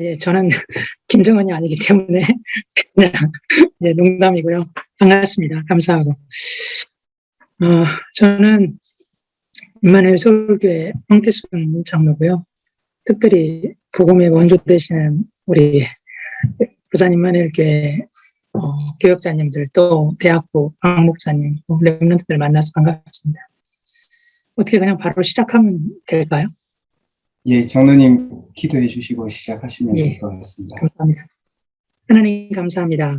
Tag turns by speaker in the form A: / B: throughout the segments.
A: 예, 저는 김정은이 아니기 때문에 그냥 예, 농담이고요. 반갑습니다. 감사하고. 저는 임마누엘 서울교회 황태순 장로고요. 특별히 복음의 원조 되시는 우리 부산 임마누엘 교회 교역자님들 또 대학부 박 목사님 렘넌트들 만나서 반갑습니다. 어떻게 그냥 바로 시작하면 될까요?
B: 예, 장로님 기도해 주시고 시작하시면 될 것 같습니다.
A: 감사합니다. 하나님 감사합니다.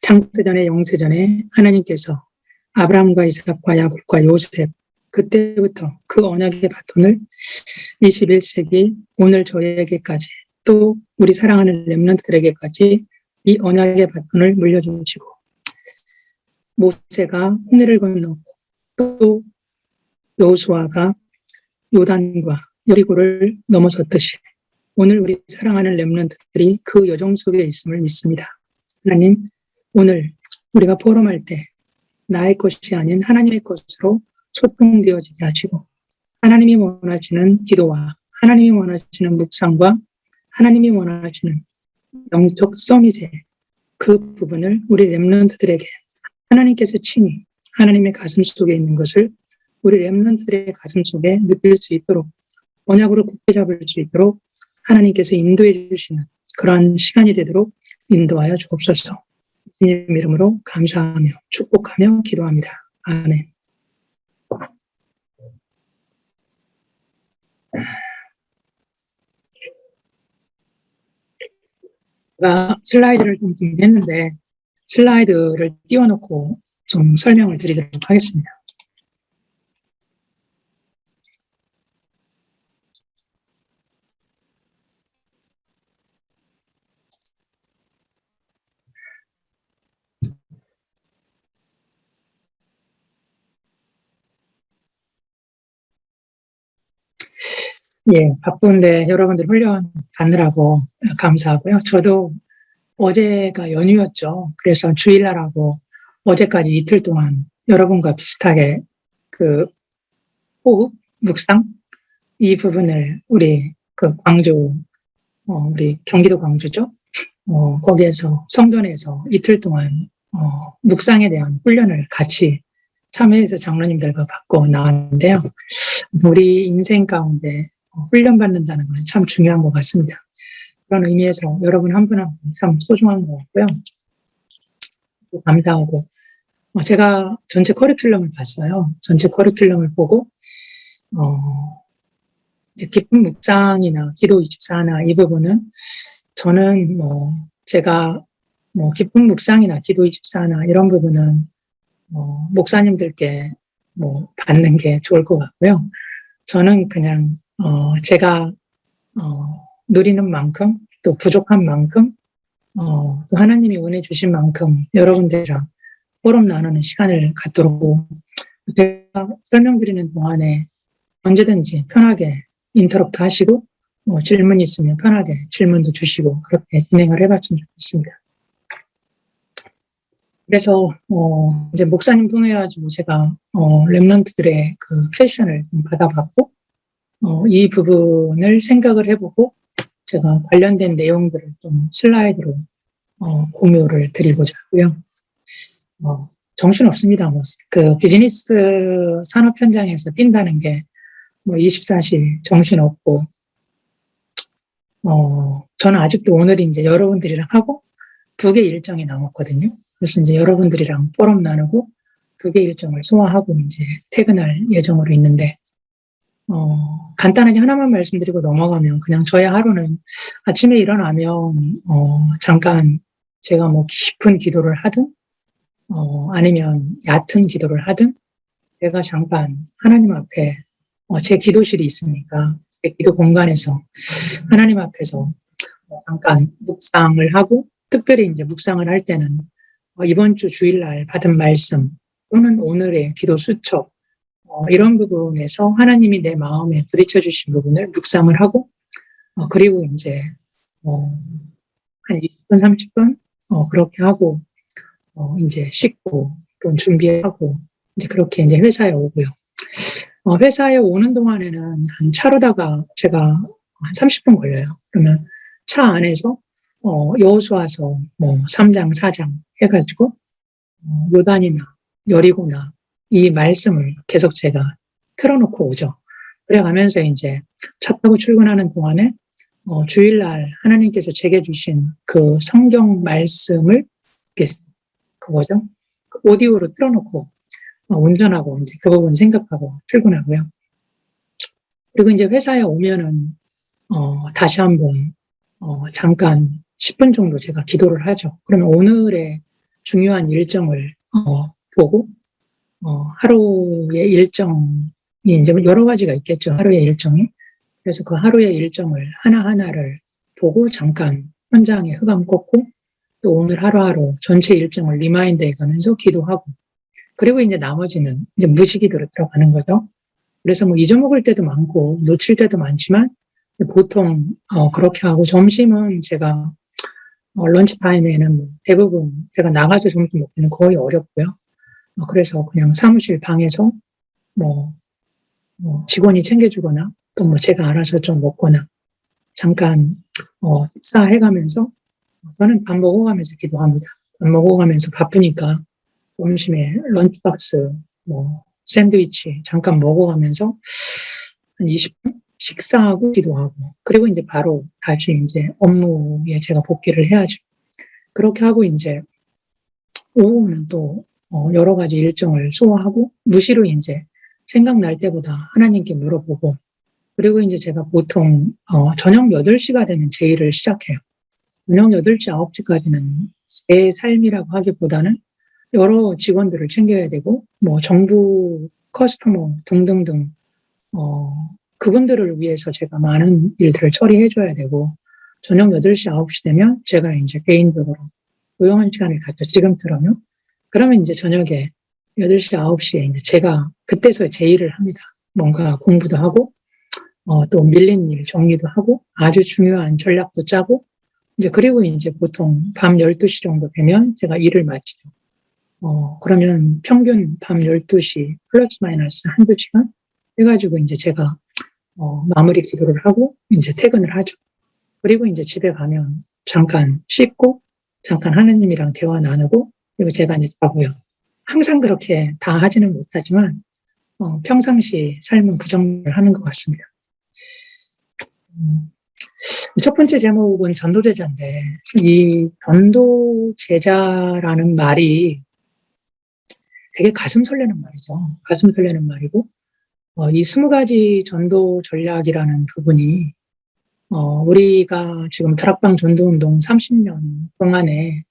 A: 창세전에 영세전에 하나님께서 아브라함과 이삭과 야곱과 요셉 그때부터 그 언약의 바톤을 21세기 오늘 저에게까지 또 우리 사랑하는 렘넌트들에게까지 이 언약의 바톤을 물려주시고 모세가 홍해를 건너고 또 여호수아가 요단과 여리고를 넘어섰듯이 오늘 우리 사랑하는 렘넌트들이 그 여정 속에 있음을 믿습니다. 하나님, 오늘 우리가 포럼할 때 나의 것이 아닌 하나님의 것으로 소통되어지게 하시고 하나님이 원하시는 기도와 하나님이 원하시는 묵상과 하나님이 원하시는 영적 서밋의 그 부분을 우리 렘넌트들에게 하나님께서 친히 하나님의 가슴 속에 있는 것을 우리 렘넌트들의 가슴 속에 느낄 수 있도록 언약으로 굳게 잡을 수 있도록 하나님께서 인도해 주시는 그러한 시간이 되도록 인도하여 주옵소서. 주님 이름으로 감사하며 축복하며 기도합니다. 아멘. 제가 슬라이드를 좀 준비했는데 슬라이드를 띄워놓고 좀 설명을 드리도록 하겠습니다. 예, 바쁜데 여러분들 훈련 받느라고 감사하고요. 저도 어제가 연휴였죠. 그래서 주일날하고 어제까지 이틀 동안 여러분과 비슷하게 그 호흡, 묵상 이 부분을 우리 그 광주, 우리 경기도 광주죠. 거기에서 성전에서 이틀 동안 묵상에 대한 훈련을 같이 참여해서 장로님들과 받고 나왔는데요. 우리 인생 가운데 훈련받는다는 것은 참 중요한 것 같습니다. 그런 의미에서 여러분 한 분 한 분 참 소중한 것 같고요. 감사하고 제가 전체 커리큘럼을 봤어요. 전체 커리큘럼을 보고 이제 깊은 묵상이나 기도 24나 이 부분은 저는 제가 깊은 묵상이나 기도 24나 이런 부분은 목사님들께 받는 게 좋을 것 같고요. 저는 그냥 제가 누리는 만큼 또 부족한 만큼 또 하나님이 은혜 주신 만큼 여러분들이랑 포럼 나누는 시간을 갖도록 제가 설명드리는 동안에 언제든지 편하게 인터럽트 하시고 질문 있으면 편하게 질문도 주시고 그렇게 진행을 해봤으면 좋겠습니다. 그래서 이제 목사님 통해가지고 제가 렘넌트들의 그 퀘션을 좀 받아봤고 이 부분을 생각을 해보고 제가 관련된 내용들을 좀 슬라이드로 공유를 드리고자 하고요. 정신없습니다. 그 비즈니스 산업 현장에서 뛴다는 게 24시 정신없고 저는 아직도 오늘 이제 여러분들이랑 하고 2개 일정이 남았거든요. 그래서 이제 여러분들이랑 포럼 나누고 2개 일정을 소화하고 이제 퇴근할 예정으로 있는데 간단하게 하나만 말씀드리고 넘어가면 그냥 저의 하루는 아침에 일어나면 잠깐 제가 깊은 기도를 하든 아니면 얕은 기도를 하든 제가 잠깐 하나님 앞에 제 기도실이 있으니까 제 기도 공간에서 하나님 앞에서 잠깐 묵상을 하고 특별히 이제 묵상을 할 때는 이번 주 주일날 받은 말씀 또는 오늘의 기도 수첩 이런 부분에서 하나님이 내 마음에 부딪혀 주신 부분을 묵상을 하고 그리고 이제 한 20분 30분 그렇게 하고 이제 씻고 또 준비하고 이제 그렇게 이제 회사에 오고요. 회사에 오는 동안에는 한 차로다가 제가 한 30분 걸려요. 그러면 차 안에서 여호수아서 뭐 3장, 4장 해가지고 요단이나 여리고나 이 말씀을 계속 제가 틀어놓고 오죠. 그래가면서 이제 차 타고 출근하는 동안에 주일날 하나님께서 제게 주신 그 성경 말씀을 이렇게 그거죠. 오디오로 틀어놓고 운전하고 이제 그 부분 생각하고 출근하고요. 그리고 이제 회사에 오면은 다시 한번 잠깐 10분 정도 제가 기도를 하죠. 그러면 오늘의 중요한 일정을 보고 하루의 일정이 이제 여러 가지가 있겠죠. 하루의 일정이. 그래서 그 하루의 일정을 하나하나를 보고 잠깐 현장에 흑암 꽂고 또 오늘 하루하루 전체 일정을 리마인드해 가면서 기도하고 그리고 이제 나머지는 이제 무시기도로 들어가는 거죠. 그래서 뭐 잊어먹을 때도 많고 놓칠 때도 많지만 보통 그렇게 하고 점심은 제가 런치 타임에는 대부분 제가 나가서 점심 먹기는 거의 어렵고요. 그래서 그냥 사무실 방에서 뭐 직원이 챙겨주거나 또 뭐 제가 알아서 좀 먹거나 잠깐 식사해가면서 저는 밥 먹어가면서 기도합니다. 밥 먹어가면서 바쁘니까 점심에 런치박스 뭐 샌드위치 잠깐 먹어가면서 한 20분 식사하고 기도하고 그리고 이제 바로 다시 이제 업무에 제가 복귀를 해야죠. 그렇게 하고 이제 오후는 또 여러 가지 일정을 소화하고 무시로 이제 생각날 때보다 하나님께 물어보고 그리고 이제 제가 보통 저녁 8시가 되면 제 일을 시작해요. 저녁 8시, 9시까지는 제 삶이라고 하기보다는 여러 직원들을 챙겨야 되고 뭐 정부 커스터머 등등등 그분들을 위해서 제가 많은 일들을 처리해줘야 되고 저녁 8시, 9시 되면 제가 이제 개인적으로 조용한 시간을 갖죠. 지금처럼요. 그러면 이제 저녁에 8시, 9시에 이제 제가 그때서야 제 일을 합니다. 뭔가 공부도 하고 또 밀린 일 정리도 하고 아주 중요한 전략도 짜고 이제 그리고 이제 보통 밤 12시 정도 되면 제가 일을 마치죠. 그러면 평균 밤 12시 플러스 마이너스 한두 시간 해가지고 이제 제가 마무리 기도를 하고 이제 퇴근을 하죠. 그리고 이제 집에 가면 잠깐 씻고 잠깐 하느님이랑 대화 나누고 그리고 제가 이제 자고요. 항상 그렇게 다 하지는 못하지만 평상시 삶은 그 정도를 하는 것 같습니다. 첫 번째 제목은 전도제자인데 이 전도제자라는 말이 되게 가슴 설레는 말이죠. 가슴 설레는 말이고 이 20가지 전도 전략이라는 부분이 우리가 지금 다락방 전도운동 30년 동안에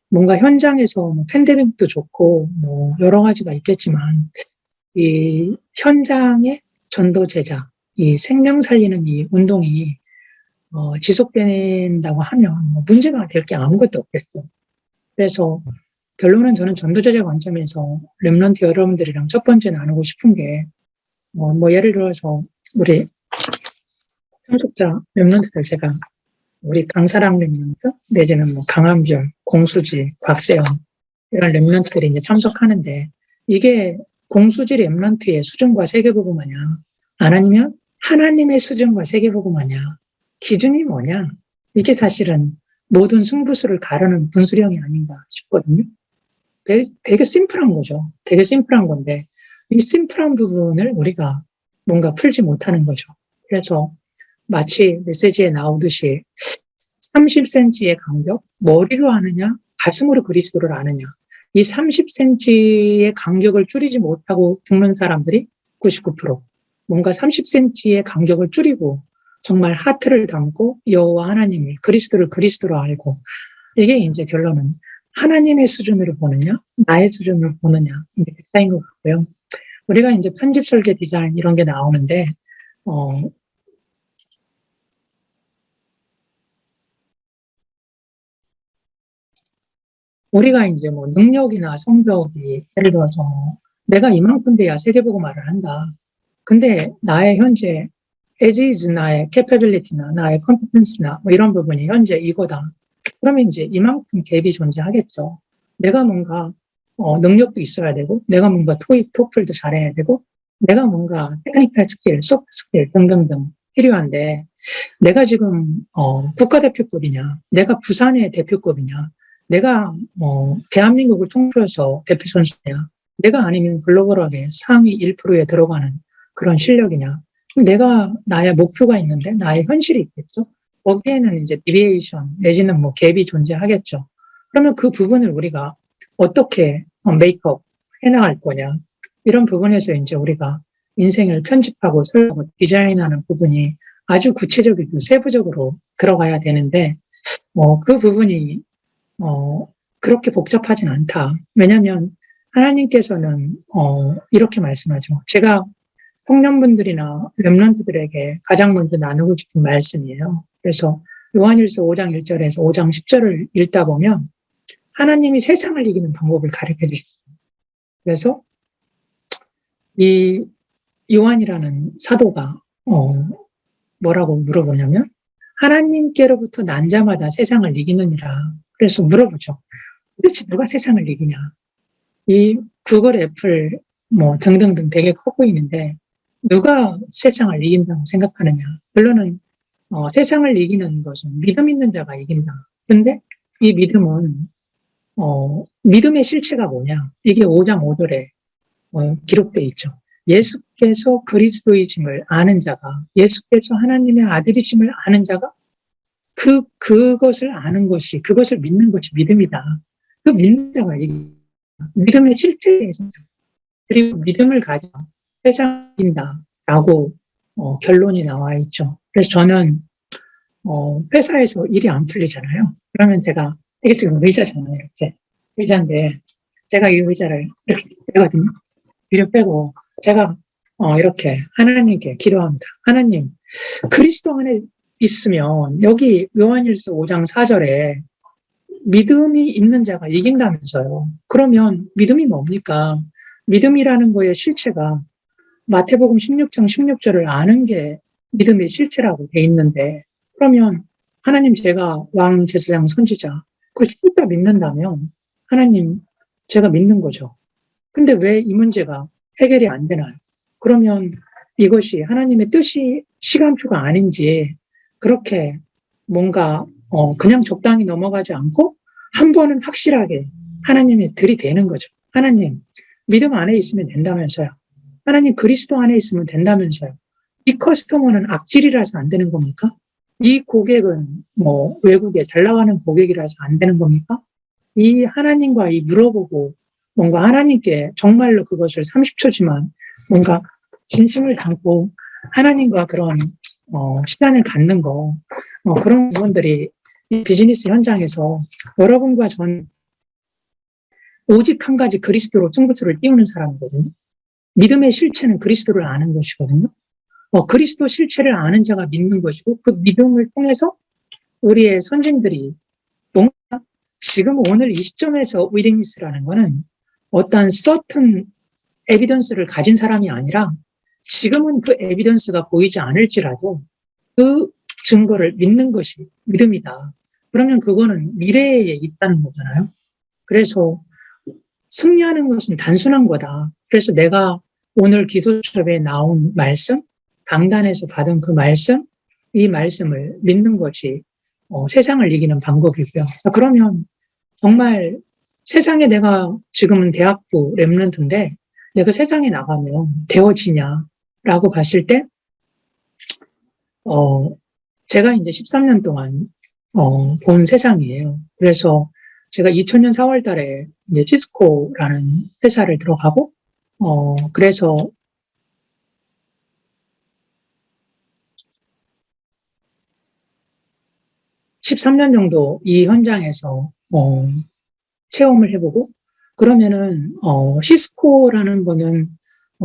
A: 뭔가 현장에서 뭐 팬데믹도 좋고 뭐 여러 가지가 있겠지만 이 현장의 전도제자, 이 생명 살리는 이 운동이 지속된다고 하면 뭐 문제가 될 게 아무것도 없겠죠. 그래서 결론은 저는 전도제자 관점에서 렘넌트 여러분들이랑 첫 번째 나누고 싶은 게 뭐 예를 들어서 우리 참석자 렘넌트들 제가 우리 강사랑 렘넌트 내지는 뭐 강함별, 공수지, 곽세영 이런 렘넌트들이 이제 참석하는데 이게 공수지 렘넌트의 수준과 세계보고마냐 안 아니면 하나님의 수준과 세계보고마냐 기준이 뭐냐 이게 사실은 모든 승부수를 가르는 분수령이 아닌가 싶거든요. 되게 심플한 거죠. 되게 심플한 건데 이 심플한 부분을 우리가 뭔가 풀지 못하는 거죠. 그래서 마치 메시지에 나오듯이 30cm의 간격, 머리로 아느냐, 가슴으로 그리스도를 아느냐. 이 30cm의 간격을 줄이지 못하고 죽는 사람들이 99%. 뭔가 30cm의 간격을 줄이고 정말 하트를 담고 여호와 하나님을 그리스도를 그리스도로 알고 이게 이제 결론은 하나님의 수준으로 보느냐, 나의 수준으로 보느냐 이게 그 차이인 것 같고요. 우리가 이제 편집 설계 디자인 이런 게 나오는데 우리가 이제 뭐 능력이나 성적이 예를 들어서 내가 이만큼 돼야 세계보고 말을 한다. 근데 나의 현재 as is 나의 capability나 나의 competence나 뭐 이런 부분이 현재 이거다. 그러면 이제 이만큼 갭이 존재하겠죠. 내가 뭔가 능력도 있어야 되고 내가 뭔가 토익, 토플도 잘해야 되고 내가 뭔가 테크니컬 스킬, 소프트 스킬 등등등 필요한데 내가 지금 국가대표급이냐, 내가 부산의 대표급이냐, 내가 대한민국을 통틀어서 대표 선수냐, 내가 아니면 글로벌하게 상위 1%에 들어가는 그런 실력이냐. 내가 나의 목표가 있는데 나의 현실이 있겠죠. 거기에는 이제 디비에이션 내지는 뭐 갭이 존재하겠죠. 그러면 그 부분을 우리가 어떻게 메이크업 해나갈 거냐. 이런 부분에서 이제 우리가 인생을 편집하고 설계하고 디자인하는 부분이 아주 구체적이고 세부적으로 들어가야 되는데, 그 부분이, 그렇게 복잡하진 않다. 왜냐면 하나님께서는, 이렇게 말씀하죠. 제가 청년분들이나 렘넌트들에게 가장 먼저 나누고 싶은 말씀이에요. 그래서 요한일서 5장 1절에서 5장 10절을 읽다 보면 하나님이 세상을 이기는 방법을 가르쳐 주시죠. 그래서 이 요한이라는 사도가 뭐라고 물어보냐면 하나님께로부터 난 자마다 세상을 이기느니라. 그래서 물어보죠. 도대체 누가 세상을 이기냐. 이 구글, 애플 뭐 등등등 되게 커 보이는데 누가 세상을 이긴다고 생각하느냐. 결론은 세상을 이기는 것은 믿음 있는 자가 이긴다. 근데 이 믿음은 믿음의 실체가 뭐냐. 이게 5장 5절에 기록되어 있죠. 예수께서 그리스도이심을 아는 자가, 예수께서 하나님의 아들이심을 아는 자가 그것을 아는 것이, 그것을 믿는 것이 믿음이다. 그 믿는 자가 믿음의 실체에서, 그리고 믿음을 가져 세상을 이긴다라고 결론이 나와 있죠. 그래서 저는 회사에서 일이 안 풀리잖아요. 그러면 제가, 이게 지금 의자잖아요. 이렇게 의자인데 제가 이 의자를 이렇게 빼거든요. 위로 빼고 제가 이렇게 하나님께 기도합니다. 하나님, 그리스도 안에 있으면 여기 요한일서 5장 4절에 믿음이 있는 자가 이긴다면서요. 그러면 믿음이 뭡니까? 믿음이라는 거의 실체가 마태복음 16장 16절을 아는 게 믿음의 실체라고 돼 있는데, 그러면 하나님, 제가 왕, 제사장, 선지자 그걸 진짜 믿는다면 하나님, 제가 믿는 거죠. 근데 왜 이 문제가 해결이 안 되나요? 그러면 이것이 하나님의 뜻이 시간표가 아닌지, 그렇게 뭔가 그냥 적당히 넘어가지 않고 한 번은 확실하게 하나님의 들이대는 거죠. 하나님, 믿음 안에 있으면 된다면서요. 하나님, 그리스도 안에 있으면 된다면서요. 이 커스터머는 악질이라서 안 되는 겁니까? 이 고객은 뭐 외국에 잘 나가는 고객이라서 안 되는 겁니까? 이 하나님과 이 물어보고 뭔가 하나님께 정말로 그것을 30초지만 뭔가 진심을 담고 하나님과 그런 시간을 갖는 거, 그런 부분들이 이 비즈니스 현장에서 여러분과 전 오직 한 가지 그리스도로 승부수를 띄우는 사람이거든요. 믿음의 실체는 그리스도를 아는 것이거든요. 그리스도 실체를 아는 자가 믿는 것이고, 그 믿음을 통해서 우리의 선진들이 뭔가 지금 오늘 이 시점에서 위딩리스라는 거는 어떠한 certain 에비던스를 가진 사람이 아니라 지금은 그 에비던스가 보이지 않을지라도 그 증거를 믿는 것이 믿음이다. 그러면 그거는 미래에 있다는 거잖아요. 그래서 승리하는 것은 단순한 거다. 그래서 내가 오늘 기도첩에 나온 말씀, 강단에서 받은 그 말씀, 이 말씀을 믿는 것이 세상을 이기는 방법이고요. 그러면 정말 세상에, 내가 지금은 대학부 랩런트인데 내가 세상에 나가면 되어지냐라고 봤을 때 제가 이제 13년 동안 본 세상이에요. 그래서 제가 2000년 4월 달에 이제 시스코라는 회사를 들어가고 그래서 13년 정도 이 현장에서 체험을 해보고, 그러면은 시스코라는 거는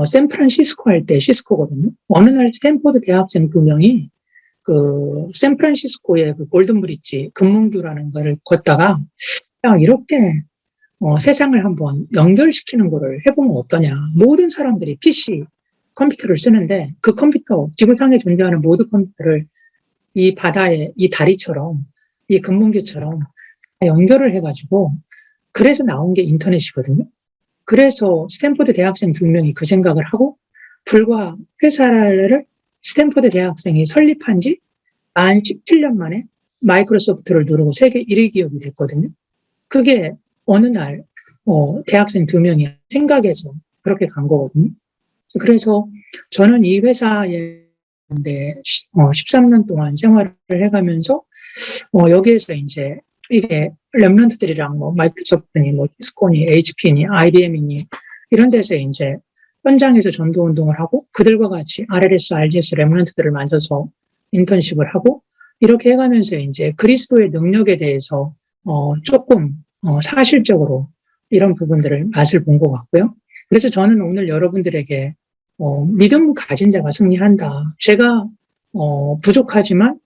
A: 샌프란시스코 할 때 시스코거든요. 어느 날 스탠포드 대학생 2명이 그 샌프란시스코의 그 골든브리지 금문교라는 거를 걷다가 야, 이렇게 세상을 한번 연결시키는 거를 해보면 어떠냐. 모든 사람들이 PC 컴퓨터를 쓰는데 그 컴퓨터, 지구상에 존재하는 모든 컴퓨터를 이 바다의 이 다리처럼, 이 금문교처럼 연결을 해가지고, 그래서 나온 게 인터넷이거든요. 그래서 스탠포드 대학생 2명이 그 생각을 하고 불과 회사를 스탠퍼드 대학생이 설립한 지 만 17년 만에 마이크로소프트를 누르고 세계 1위 기업이 됐거든요. 그게 어느 날 대학생 2명이 생각해서 그렇게 간 거거든요. 그래서 저는 이 회사에 13년 동안 생활을 해가면서 여기에서 이제 이게 랩런트들이랑 뭐 마이크로소프트니 뭐 시스코니 HP니 IBM이니 이런 데서 이제 현장에서 전도 운동을 하고 그들과 같이 RLS, RGS 랩런트들을 만져서 인턴십을 하고 이렇게 해가면서 이제 그리스도의 능력에 대해서 조금 사실적으로 이런 부분들을 맛을 본 것 같고요. 그래서 저는 오늘 여러분들에게 믿음 가진 자가 승리한다. 제가 부족하지만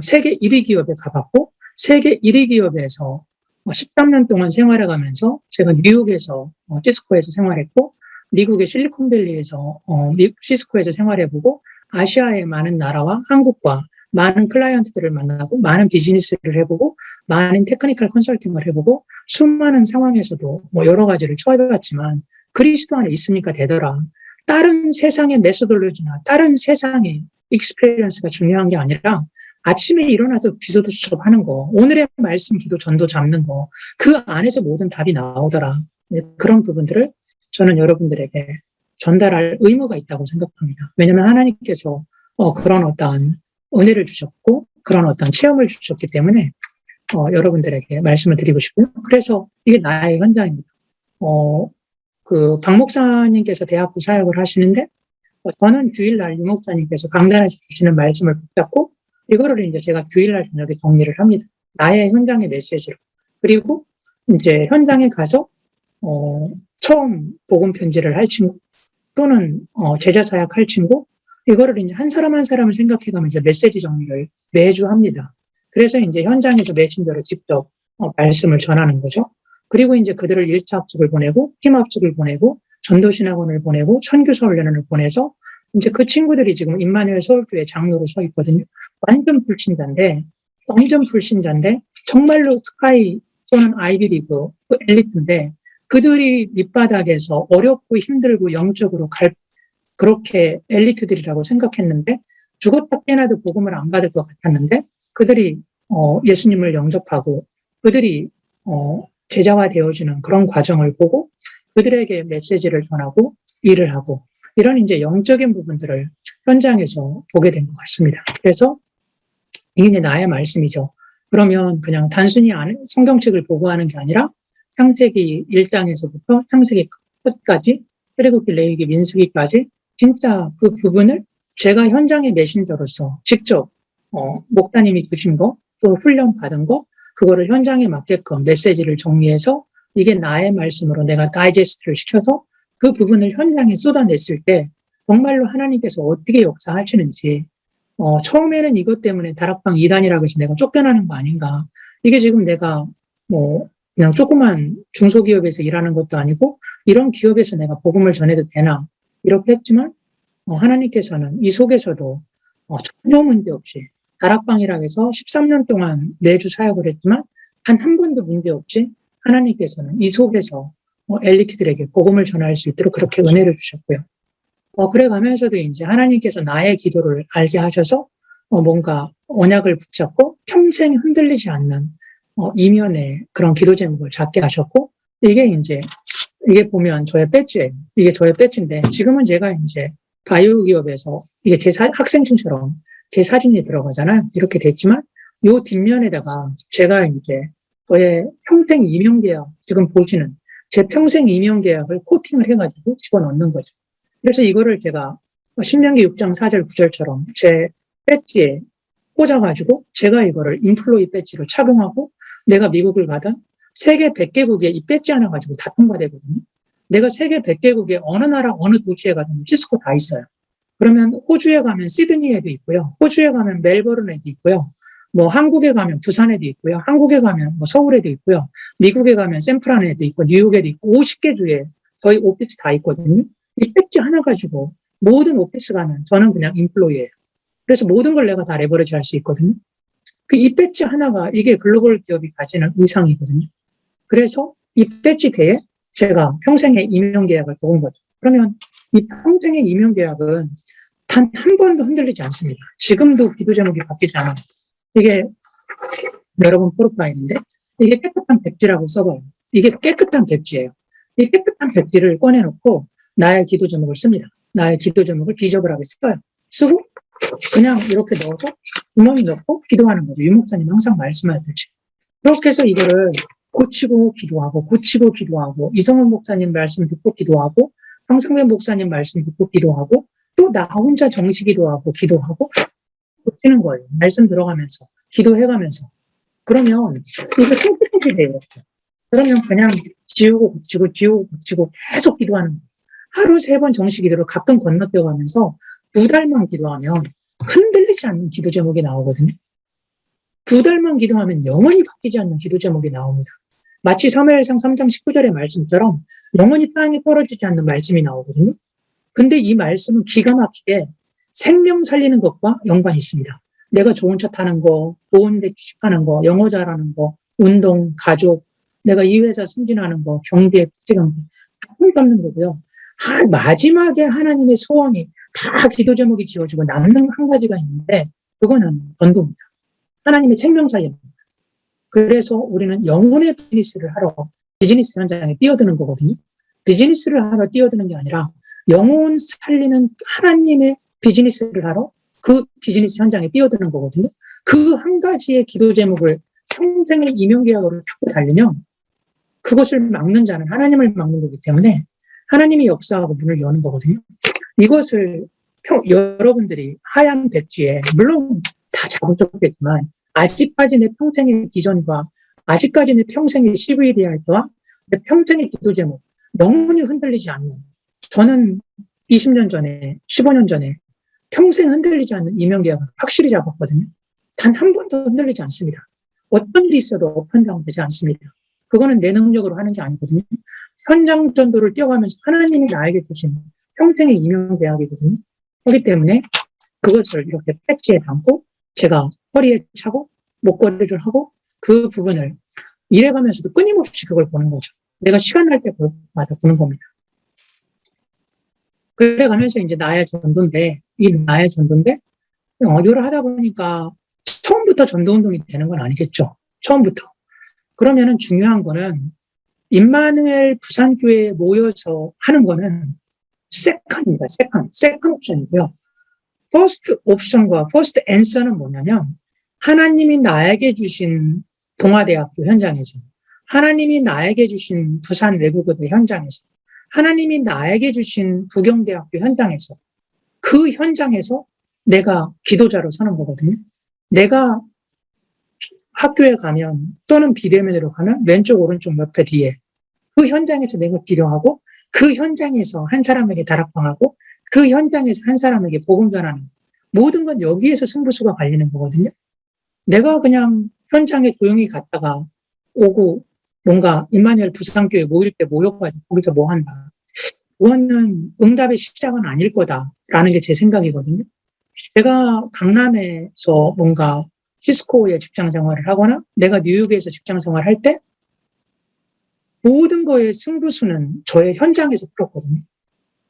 A: 세계 1위 기업에 가봤고 세계 1위 기업에서 13년 동안 생활해가면서 제가 뉴욕에서 시스코에서 생활했고 미국의 실리콘밸리에서 시스코에서 생활해보고 아시아의 많은 나라와 한국과 많은 클라이언트들을 만나고 많은 비즈니스를 해보고 많은 테크니컬 컨설팅을 해보고 수많은 상황에서도 뭐 여러 가지를 처해봤지만 그리스도 안에 있으니까 되더라. 다른 세상의 메소돌로지나 다른 세상의 익스페리언스가 중요한 게 아니라 아침에 일어나서 기도 수첩하는 거, 오늘의 말씀 기도 전도 잡는 거, 그 안에서 모든 답이 나오더라. 그런 부분들을 저는 여러분들에게 전달할 의무가 있다고 생각합니다. 왜냐하면 하나님께서 그런 어떠한 은혜를 주셨고 그런 어떤 체험을 주셨기 때문에 여러분들에게 말씀을 드리고 싶고요. 그래서 이게 나의 현장입니다. 박 목사님께서 대학부 사역을 하시는데 저는 주일날 유 목사님께서 강단에서 주시는 말씀을 붙잡고 이거를 이제 제가 주일날 저녁에 정리를 합니다. 나의 현장의 메시지로. 그리고 이제 현장에 가서 처음 복음 편지를 할 친구 또는 제자 사역할 친구 이거를 이제 한 사람 한 사람을 생각해가면서 메시지 정리를 매주 합니다. 그래서 이제 현장에서 메신저로 직접 말씀을 전하는 거죠. 그리고 이제 그들을 1차 합숙을 보내고 팀 합숙을 보내고 전도신학원을 보내고 선교사 훈련을 보내서 이제 그 친구들이 지금 임마누엘 서울교회 장로로 서 있거든요. 완전 불신자인데 정말로 스카이 또는 아이비리그 엘리트인데 그들이 밑바닥에서 어렵고 힘들고 영적으로 그렇게 엘리트들이라고 생각했는데 죽었다 깨나도 복음을 안 받을 것 같았는데 그들이 예수님을 영접하고 그들이 제자화 되어지는 그런 과정을 보고 그들에게 메시지를 전하고 일을 하고 이런 이제 영적인 부분들을 현장에서 보게 된 것 같습니다. 그래서 이게 나의 말씀이죠. 그러면 그냥 단순히 성경책을 보고 하는 게 아니라 창세기 1장에서부터 창세기 끝까지 출애굽기, 레위기, 민수기까지 진짜 그 부분을 제가 현장의 메신저로서 직접 목사님이 주신 거, 또 훈련 받은 거, 그거를 현장에 맞게끔 메시지를 정리해서 이게 나의 말씀으로 내가 다이제스트를 시켜서 그 부분을 현장에 쏟아냈을 때 정말로 하나님께서 어떻게 역사하시는지 처음에는 이것 때문에 다락방 2단이라고 해서 내가 쫓겨나는 거 아닌가. 이게 지금 내가 그냥 조그만 중소기업에서 일하는 것도 아니고 이런 기업에서 내가 복음을 전해도 되나 이렇게 했지만 하나님께서는 이 속에서도 전혀 문제 없이 다락방이라고 해서 13년 동안 매주 사역을 했지만 한 번도 문제 없이 하나님께서는 이 속에서 엘리트들에게 복음을 전할 수 있도록 그렇게 은혜를 주셨고요. 그래 가면서도 이제 하나님께서 나의 기도를 알게 하셔서 뭔가 언약을 붙잡고 평생 흔들리지 않는 이면에 그런 기도 제목을 잡게 하셨고 이게 보면 저의 배지예요. 이게 저의 배지인데 지금은 제가 이제 바이오 기업에서 이게 학생증처럼 제 사진이 들어가잖아요. 이렇게 됐지만 요 뒷면에다가 제가 이제 저의 평생 임용계약 지금 보시는 제 평생 임용계약을 코팅을 해가지고 집어넣는 거죠. 그래서 이거를 제가 신명기 6장 4절 9절처럼 제 배지에 꽂아가지고 제가 이거를 인플로이 배지로 착용하고 내가 미국을 가든 세계 100개국에 이 배지 하나 가지고 다 통과되거든요. 내가 세계 100개국에 어느 나라 어느 도시에 가든 시스코 다 있어요. 그러면 호주에 가면 시드니에도 있고요. 호주에 가면 멜버른에도 있고요. 한국에 가면 부산에도 있고요. 한국에 가면 서울에도 있고요. 미국에 가면 샌프란에도 있고 뉴욕에도 있고 50개 주에 저희 오피스 다 있거든요. 이 배지 하나 가지고 모든 오피스 가면 저는 그냥 인플로이예요. 그래서 모든 걸 내가 다 레버리지 할 수 있거든요. 이 배지 하나가 이게 글로벌 기업이 가지는 의상이거든요. 그래서 이 배지 대에 제가 평생의 임용계약을 적은 거죠. 그러면 이 평생의 임용계약은 단 한 번도 흔들리지 않습니다. 지금도 기도 제목이 바뀌지 않아요. 이게 여러분 프로파일인데 이게 깨끗한 백지라고 써봐요. 이게 깨끗한 백지예요. 이 깨끗한 백지를 꺼내놓고 나의 기도 제목을 씁니다. 나의 기도 제목을 비저블하게 써요. 쓰고 그냥 이렇게 넣어서 구멍이 넣고 기도하는 거죠. 유 목사님 항상 말씀하셨듯이. 그렇게 해서 이거를 고치고 기도하고 고치고 기도하고 이정훈 목사님 말씀 듣고 기도하고 황성배 목사님 말씀 듣고 기도하고 또 나 혼자 정시 기도하고 기도하고 고치는 거예요. 말씀 들어가면서 기도해가면서. 그러면 이거 깨끗하게 돼요. 그러면 그냥 지우고 고치고 지우고 고치고 계속 기도하는 거예요. 하루 3번 정시 기도를 가끔 건너뛰어가면서 2달만 기도하면 흔들리지 않는 기도 제목이 나오거든요. 2달만 기도하면 영원히 바뀌지 않는 기도 제목이 나옵니다. 마치 사무엘상 3장 19절의 말씀처럼 영원히 땅에 떨어지지 않는 말씀이 나오거든요. 근데 이 말씀은 기가 막히게 생명 살리는 것과 연관이 있습니다. 내가 좋은 차 타는 거, 좋은 데 취직하는 거, 영어 잘하는 거, 운동, 가족, 내가 이 회사 승진하는 거, 경제, 국제관계 다 상관없는 거고요. 마지막에 하나님의 소원이 다 기도 제목이 지어지고 남는 한 가지가 있는데 그거는 전도입니다. 하나님의 생명 살리는 겁니다. 그래서 우리는 영혼의 비즈니스를 하러 비즈니스 현장에 뛰어드는 거거든요. 비즈니스를 하러 뛰어드는 게 아니라 영혼 살리는 하나님의 비즈니스를 하러 그 비즈니스 현장에 뛰어드는 거거든요. 그 한 가지의 기도 제목을 평생의 이명계약으로 잡고 달리면 그것을 막는 자는 하나님을 막는 거기 때문에 하나님이 역사하고 문을 여는 거거든요. 이것을 여러분들이 하얀 백지에 물론 다 잡으셨겠지만 아직까지 내 평생의 비전과 아직까지 내 평생의 CVDR과 내 평생의 기도 제목 영원히 흔들리지 않는 저는 20년 전에 15년 전에 평생 흔들리지 않는 이명계약을 확실히 잡았거든요. 단 한 번도 흔들리지 않습니다. 어떤 일이 있어도 업앤다운되지 않습니다. 그거는 내 능력으로 하는 게 아니거든요. 현장 전도를 뛰어가면서 하나님이 나에게 주신 평생의 이명계약이거든요. 그렇기 때문에 그것을 이렇게 패치에 담고 제가 허리에 차고 목걸이를 하고 그 부분을 일해가면서도 끊임없이 그걸 보는 거죠. 내가 시간 날 때마다 보는 겁니다. 그래가면서 이제 나의 전도인데 일을 하다 보니까 처음부터 전도운동이 되는 건 아니겠죠. 처음부터. 그러면은 중요한 거는 임마누엘 부산교회에 모여서 하는 거는 세컨입니다. 세컨 옵션이고요. 퍼스트 옵션과 퍼스트 앤서는 뭐냐면 하나님이 나에게 주신 동아대학교 현장에서 하나님이 나에게 주신 부산 외국어대 현장에서 하나님이 나에게 주신 부경대학교 현장에서 그 현장에서 내가 기도자로 서는 거거든요. 내가 학교에 가면 또는 비대면으로 가면 왼쪽 오른쪽 옆에 뒤에 그 현장에서 내가 기도하고 그 현장에서 한 사람에게 다락방하고 그 현장에서 한 사람에게 복음 전하는 모든 건 여기에서 승부수가 갈리는 거거든요. 내가 그냥 현장에 조용히 갔다가 오고 뭔가 임마누엘 부산교회 모일 때 모여가지고 거기서 뭐 한다. 그거는 응답의 시작은 아닐 거다라는 게 제 생각이거든요. 제가 강남에서 뭔가 시스코에 직장 생활을 하거나 내가 뉴욕에서 직장 생활을 할 때 모든 거의 승부수는 저의 현장에서 풀었거든요.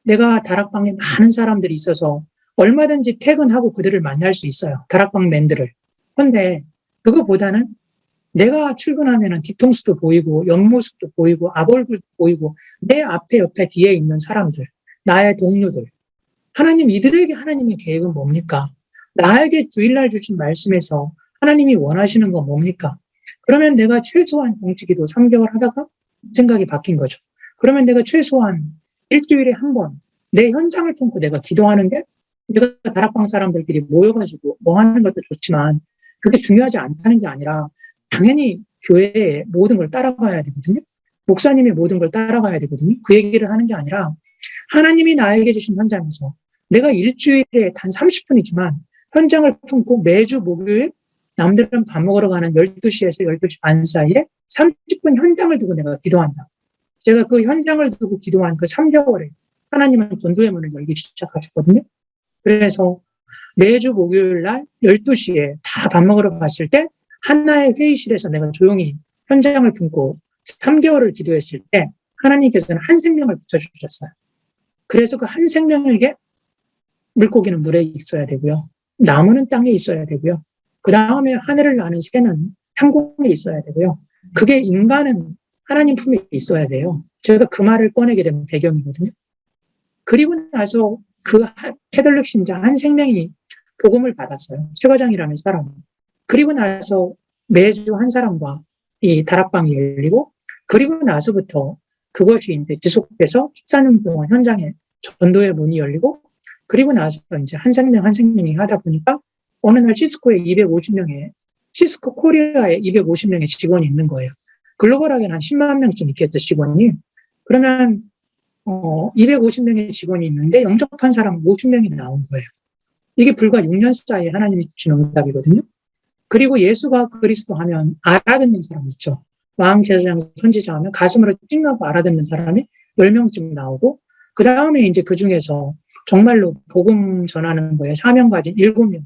A: 내가 다락방에 많은 사람들이 있어서 얼마든지 퇴근하고 그들을 만날 수 있어요. 다락방 맨들을. 그런데 그거보다는 내가 출근하면은 뒤통수도 보이고 옆모습도 보이고 앞얼굴도 보이고 내 앞에 옆에 뒤에 있는 사람들, 나의 동료들. 하나님 이들에게 하나님의 계획은 뭡니까? 나에게 주일날 주신 말씀에서 하나님이 원하시는 건 뭡니까? 그러면 내가 최소한 정치기도 3개월 하다가 생각이 바뀐 거죠. 그러면 내가 최소한 일주일에 한 번 내 현장을 품고 내가 기도하는 게 내가 다락방 사람들끼리 모여가지고 뭐 하는 것도 좋지만 그게 중요하지 않다는 게 아니라 당연히 교회의 모든 걸 따라가야 되거든요. 목사님의 모든 걸 따라가야 되거든요. 그 얘기를 하는 게 아니라 하나님이 나에게 주신 현장에서 내가 일주일에 단 30분이지만 현장을 품고 매주 목요일 남들은 밥 먹으러 가는 12시에서 12시 반 사이에 30분 현장을 두고 내가 기도한다. 제가 그 현장을 두고 기도한 그 3개월에 하나님은 전도의 문을 열기 시작하셨거든요. 그래서 매주 목요일 날 12시에 다 밥 먹으러 갔을 때 하나의 회의실에서 내가 조용히 현장을 품고 3개월을 기도했을 때 하나님께서는 한 생명을 붙여주셨어요. 그래서 그 한 생명에게 물고기는 물에 있어야 되고요. 나무는 땅에 있어야 되고요. 그 다음에 하늘을 나는 새는 상공에 있어야 되고요. 그게 인간은 하나님 품에 있어야 돼요. 제가 그 말을 꺼내게 된 배경이거든요. 그리고 나서 그 캐톨릭 신자 한 생명이 복음을 받았어요. 최 과장이라는 사람. 그리고 나서 매주 한 사람과 이 다락방이 열리고, 그리고 나서부터 그것이 이제 지속돼서 14년 동안 현장에 전도의 문이 열리고, 그리고 나서 이제 한 생명 한 생명이 하다 보니까 어느 날 시스코에 250명의, 시스코 코리아에 250명의 직원이 있는 거예요. 글로벌하게는 한 10만 명쯤 있겠죠, 직원이. 그러면 250명의 직원이 있는데 영접한 사람 50명이 나온 거예요. 이게 불과 6년 사이에 하나님이 주신 응답이거든요. 그리고 예수가 그리스도 하면 알아듣는 사람 있죠. 왕, 제사장, 선지자 하면 가슴으로 찡하고 알아듣는 사람이 10명쯤 나오고, 그 다음에 이제 그 중에서 정말로 복음 전하는 거에 사명 가진 7명.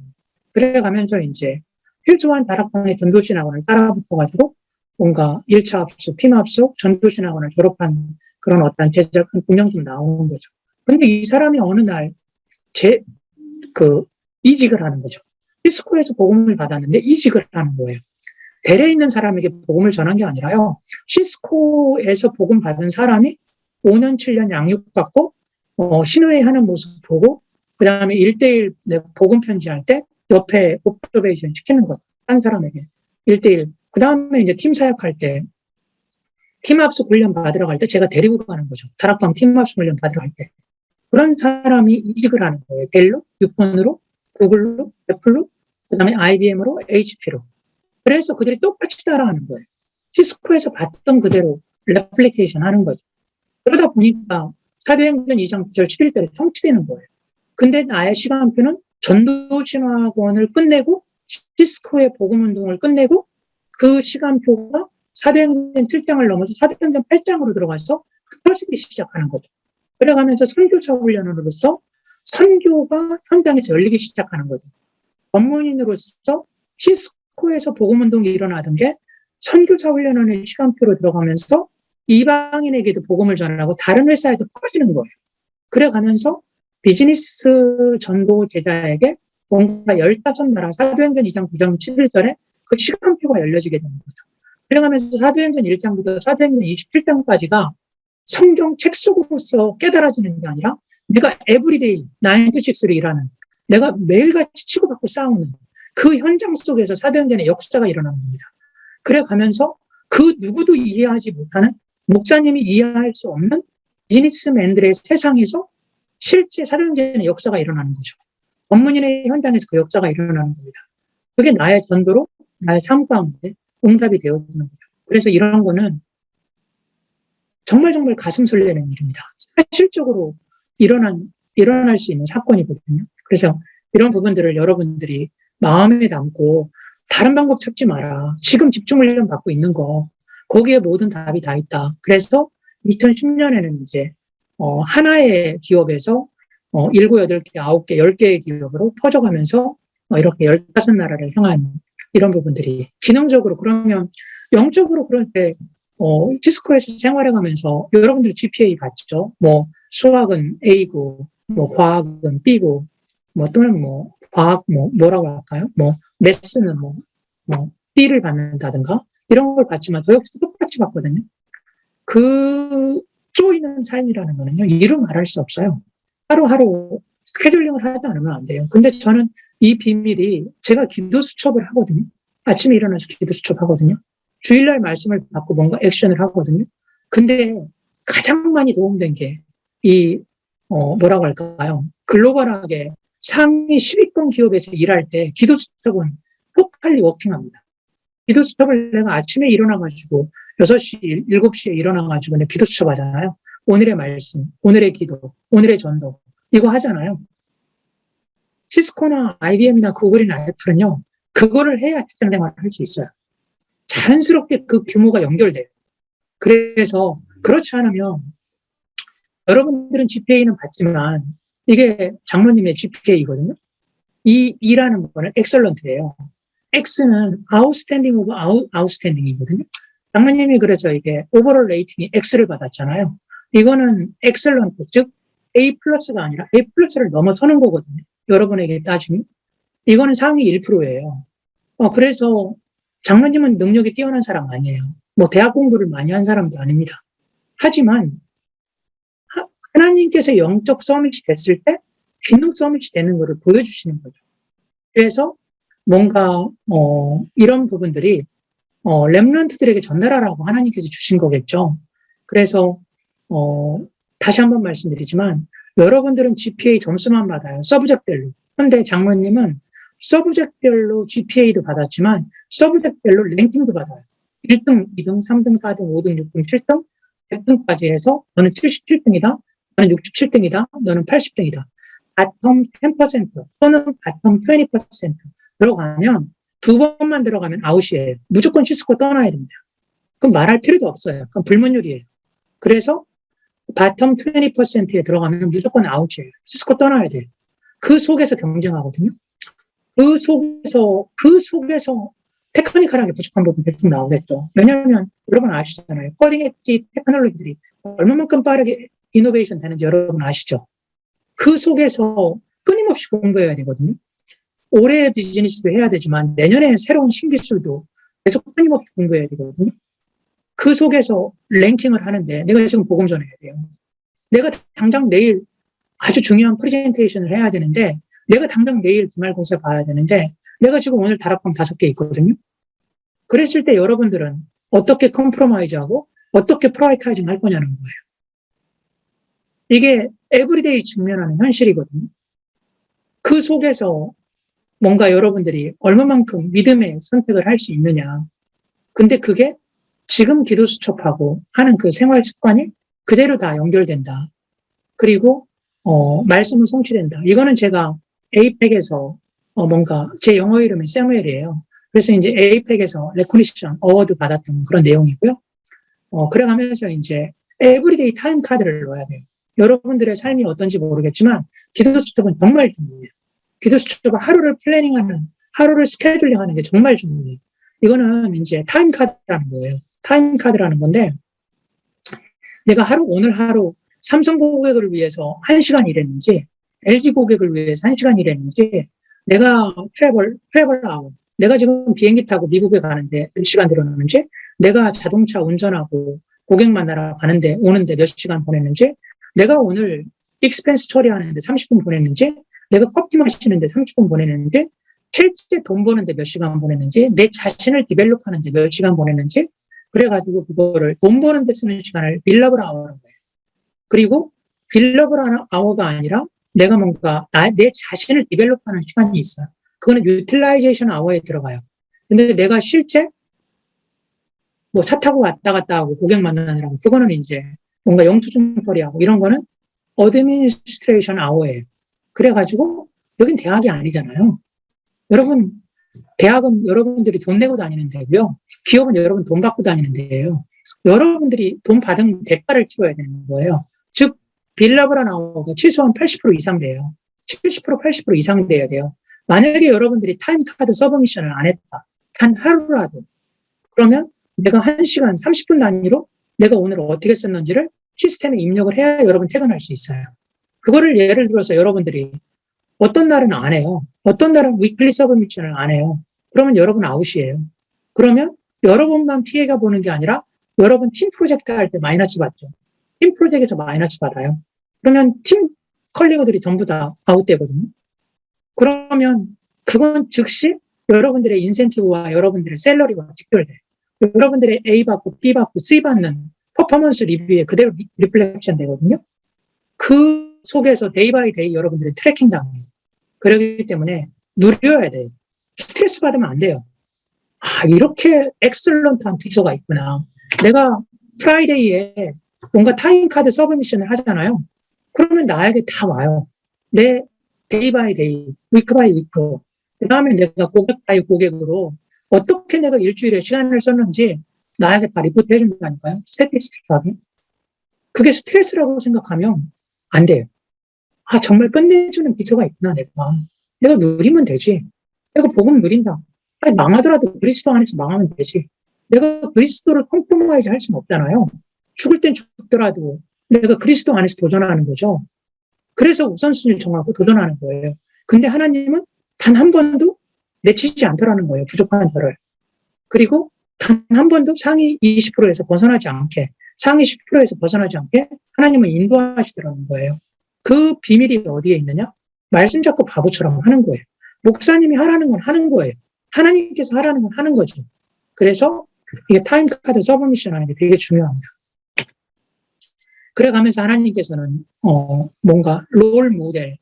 A: 그래 가면서 이제 필조한 다락방의 전도신학원을 따라 붙어가지고 뭔가 1차 합숙, 팀 합숙, 전도신학원을 졸업한 그런 어떤 제작 한 9명 좀 나오는 거죠. 근데 이 사람이 어느 날 이직을 하는 거죠. 시스코에서 복음을 받았는데 이직을 하는 거예요. 대래 있는 사람에게 복음을 전한 게 아니라요. 시스코에서 복음 받은 사람이 5년, 7년 양육받고, 신뢰 하는 모습 보고, 그 다음에 1대1 복음 편지할 때 옆에 옵저베이션 시키는 거죠. 딴 사람에게. 1대1. 그 다음에 이제 팀 사역할 때, 팀 합숙 훈련 받으러 갈 때 제가 데리고 가는 거죠. 다락방 팀 합숙 훈련 받으러 갈 때. 그런 사람이 이직을 하는 거예요. 델로, 유폰으로, 구글로, 애플로, 그 다음에 IBM으로, HP로. 그래서 그들이 똑같이 따라하는 거예요. 시스코에서 봤던 그대로 레플리케이션 하는 거죠. 그러다 보니까 사도행전 2장 9절 11절에 성취되는 거예요. 근데 나의 시간표는 전도신학원을 끝내고 시스코의 복음운동을 끝내고 그 시간표가 사도행전 7장을 넘어서 사도행전 8장으로 들어가서 흩어지기 시작하는 거죠. 그래가면서 선교사 훈련으로서 선교가 현장에서 열리기 시작하는 거죠. 법문인으로서 시스코에서 복음운동이 일어나던 게 선교사 훈련원의 시간표로 들어가면서 이방인에게도 복음을 전하고 다른 회사에도 퍼지는 거예요. 그래가면서 비즈니스 전도 제자에게 뭔가 15나라 사도행전 2장 9장 11절에 그 시간표가 열려지게 되는 거죠. 그래가면서 사도행전 1장부터 사도행전 27장까지가 성경 책 속으로서 깨달아지는 게 아니라 내가 에브리데이 9 to 6를 일하는, 내가 매일같이 치고받고 싸우는 그 현장 속에서 사도행전의 역사가 일어나는 겁니다. 그래가면서 그 누구도 이해하지 못하는, 목사님이 이해할 수 없는 비즈니스맨들의 세상에서 실제 사도행전의 역사가 일어나는 거죠. 법문인의 현장에서 그 역사가 일어나는 겁니다. 그게 나의 전도로 나의 삶 가운데 응답이 되어지는 거죠. 그래서 이런 거는 정말 가슴 설레는 일입니다. 사실적으로 일어날 수 있는 사건이거든요. 그래서 이런 부분들을 여러분들이 마음에 담고 다른 방법 찾지 마라. 지금 집중훈련 받고 있는 거, 거기에 모든 답이 다 있다. 그래서 2010년에는 이제 하나의 기업에서 7, 8개, 9개, 10개의 기업으로 퍼져가면서 이렇게 15나라를 향한 이런 부분들이 기능적으로, 그러면 영적으로 그럴 때 시스코에서 생활해가면서 여러분들 GPA 봤죠? 뭐 수학은 A고, 뭐 과학은 B고, 뭐 또는 뭐 과학 뭐라고 할까요? 뭐 매스는 뭐 B를 받는다든가 이런 걸 봤지만 저 역시 똑같이 봤거든요. 그 쪼이는 삶이라는 거는요, 이루 말할 수 없어요. 하루하루 스케줄링을 하지 않으면 안 돼요. 근데 저는 이 비밀이, 제가 기도 수첩을 하거든요. 아침에 일어나서 기도 수첩 하거든요. 주일날 말씀을 받고 뭔가 액션을 하거든요. 근데 가장 많이 도움된 게 뭐라고 할까요? 글로벌하게 상위 10위권 기업에서 일할 때 기도 수첩은 토탈리 워킹합니다. 기도 수첩을 내가 아침에 일어나가지고 6시, 7시에 일어나가지고 내가 기도 수첩 하잖아요. 오늘의 말씀, 오늘의 기도, 오늘의 전도 이거 하잖아요. 시스코나 IBM이나 구글이나 애플은요, 그거를 해야 직장 생활을 할 수 있어요. 자연스럽게 그 규모가 연결돼요. 그래서 그렇지 않으면 여러분들은 GPA는 받지만 이게 장로님의 GPA거든요. 이 E라는 거는 엑셀런트예요. X는 outstanding of outstanding이거든요. 장로님이 그래서 이게 오버롤 레이팅이 X를 받았잖아요. 이거는 엑셀런트, 즉 A 플러스가 아니라 A 플러스를 넘어서는 거거든요. 여러분에게 따지면. 이거는 상위 1%예요. 그래서 장로님은 능력이 뛰어난 사람 아니에요. 뭐 대학 공부를 많이 한 사람도 아닙니다. 하지만 하나님께서 영적 서밋이 됐을 때 기능 서밋이 되는 것을 보여주시는 거죠. 그래서 뭔가 이런 부분들이 렘넌트들에게 전달하라고 하나님께서 주신 거겠죠. 그래서 다시 한번 말씀드리지만 여러분들은 GPA 점수만 받아요. 서브젝별로. 그런데 장로님은 서브젝별로 GPA도 받았지만 서브젝별로 랭킹도 받아요. 1등, 2등, 3등, 4등, 5등, 6등, 7등, 100등까지 해서 너는 77등이다. 너는 67등이다. 너는 80등이다. 바텀 10% 또는 바텀 20% 들어가면 두 번만 들어가면 아웃이에요. 무조건 시스코 떠나야 됩니다. 그럼 말할 필요도 없어요. 그럼 불문율이에요. 그래서 바텀 20%에 들어가면 무조건 아웃이에요. 시스코 떠나야 돼요. 그 속에서 경쟁하거든요. 그 속에서 테크니컬하게 부족한 부분 대충 나오겠죠. 왜냐하면 여러분 아시잖아요. 코딩 엣지 테크놀로지들이 얼마만큼 빠르게 이노베이션 되는지 여러분 아시죠? 그 속에서 끊임없이 공부해야 되거든요. 올해 비즈니스도 해야 되지만 내년에 새로운 신기술도 계속 끊임없이 공부해야 되거든요. 그 속에서 랭킹을 하는데 내가 지금 복음 전해야 돼요. 내가 당장 내일 아주 중요한 프레젠테이션을 해야 되는데 내가 당장 내일 기말고사 봐야 되는데 내가 지금 오늘 다락방 5개 있거든요. 그랬을 때 여러분들은 어떻게 컴프로마이즈하고 어떻게 프라이타이징 할 거냐는 거예요. 이게 에브리데이 직면하는 현실이거든요. 그 속에서 뭔가 여러분들이 얼마만큼 믿음의 선택을 할 수 있느냐. 근데 그게 지금 기도 수첩하고 하는 그 생활 습관이 그대로 다 연결된다. 그리고 말씀은 성취된다. 이거는 제가 에이펙에서 뭔가 제 영어 이름이 세무엘이에요. 그래서 이제 에이펙에서 레코니션 어워드 받았던 그런 내용이고요. 그래가면서 이제 에브리데이 타임 카드를 넣어야 돼요. 여러분들의 삶이 어떤지 모르겠지만 기도 수첩은 정말 중요해요. 기도 수첩은 하루를 플래닝하는, 하루를 스케줄링하는 게 정말 중요해요. 이거는 이제 타임 카드라는 거예요. 타임 카드라는 건데 내가 오늘 하루 삼성 고객을 위해서 1시간 일했는지 LG 고객을 위해서 1시간 일했는지 내가 트래블 아워 내가 지금 비행기 타고 미국에 가는데 몇 시간 들었는지 내가 자동차 운전하고 고객 만나러 가는데 오는데 몇 시간 보냈는지 내가 오늘 익스펜스 처리하는데 30분 보냈는지 내가 커피 마시는데 30분 보냈는지 실제 돈 버는데 몇 시간 보냈는지 내 자신을 디벨롭하는데 몇 시간 보냈는지 그래가지고 그거를 돈 버는 데 쓰는 시간을 빌러블 아워라고 해요. 그리고 빌러블 아워가 아니라 내가 뭔가 내 자신을 디벨롭하는 시간이 있어요. 그거는 유틸라이제이션 아워에 들어가요. 근데 내가 실제 뭐 차 타고 왔다 갔다 하고 고객 만나느라고 그거는 이제 뭔가 영수증 처리하고 이런 거는 어드미니스트레이션 아워예요. 그래가지고 여긴 대학이 아니잖아요. 여러분 대학은 여러분들이 돈 내고 다니는 데고요. 기업은 여러분 돈 받고 다니는 데예요. 여러분들이 돈 받은 대가를 치러야 되는 거예요. 즉 빌라블한 아워가 최소한 80% 이상 돼요. 70% 80% 이상 돼야 돼요. 만약에 여러분들이 타임카드 서브미션을 안 했다. 단 하루라도. 그러면 내가 1시간 30분 단위로 내가 오늘 어떻게 썼는지를 시스템에 입력을 해야 여러분 퇴근할 수 있어요. 그거를 예를 들어서 여러분들이 어떤 날은 안 해요. 어떤 날은 위클리 서브미션을 안 해요. 그러면 여러분 아웃이에요. 그러면 여러분만 피해가 보는 게 아니라 여러분 팀 프로젝트 할 때 마이너스 받죠. 팀 프로젝트에서 마이너스 받아요. 그러면 팀 컬리그들이 전부 다 아웃되거든요. 그러면 그건 즉시 여러분들의 인센티브와 여러분들의 샐러리와 직결돼요. 여러분들의 A 받고 B 받고 C 받는 퍼포먼스 리뷰에 그대로 리플렉션 되거든요. 그 속에서 데이 바이 데이 여러분들이 트래킹 당해요. 그렇기 때문에 누려야 돼요. 스트레스 받으면 안 돼요. 이렇게 엑셀런트한 비서가 있구나. 내가 프라이데이에 뭔가 타임카드 서브미션을 하잖아요. 그러면 나에게 다 와요. 내 데이 바이 데이, 위크 바이 위크. 그 다음에 내가 고객 바이 고객으로 어떻게 내가 일주일에 시간을 썼는지 나에게 다 리포트 해준다니까요. 스태티스틱하게. 그게 스트레스라고 생각하면 안 돼요. 정말 끝내주는 비서가 있구나, 내가 누리면 되지. 내가 복음 누린다. 망하더라도 그리스도 안에서 망하면 되지. 내가 그리스도를 컴프로마이즈 할 수는 없잖아요. 죽을 땐 죽더라도 내가 그리스도 안에서 도전하는 거죠. 그래서 우선순위를 정하고 도전하는 거예요. 근데 하나님은 단 한 번도 내치지 않더라는 거예요. 부족한 저를. 그리고 단 한 번도 상위 20%에서 벗어나지 않게, 상위 10%에서 벗어나지 않게 하나님은 인도하시더라는 거예요. 그 비밀이 어디에 있느냐? 말씀 잡고 바보처럼 하는 거예요. 목사님이 하라는 건 하는 거예요. 하나님께서 하라는 건 하는 거죠. 그래서 이게 타임카드 서브미션 하는 게 되게 중요합니다. 그래가면서 하나님께서는 뭔가 롤 모델,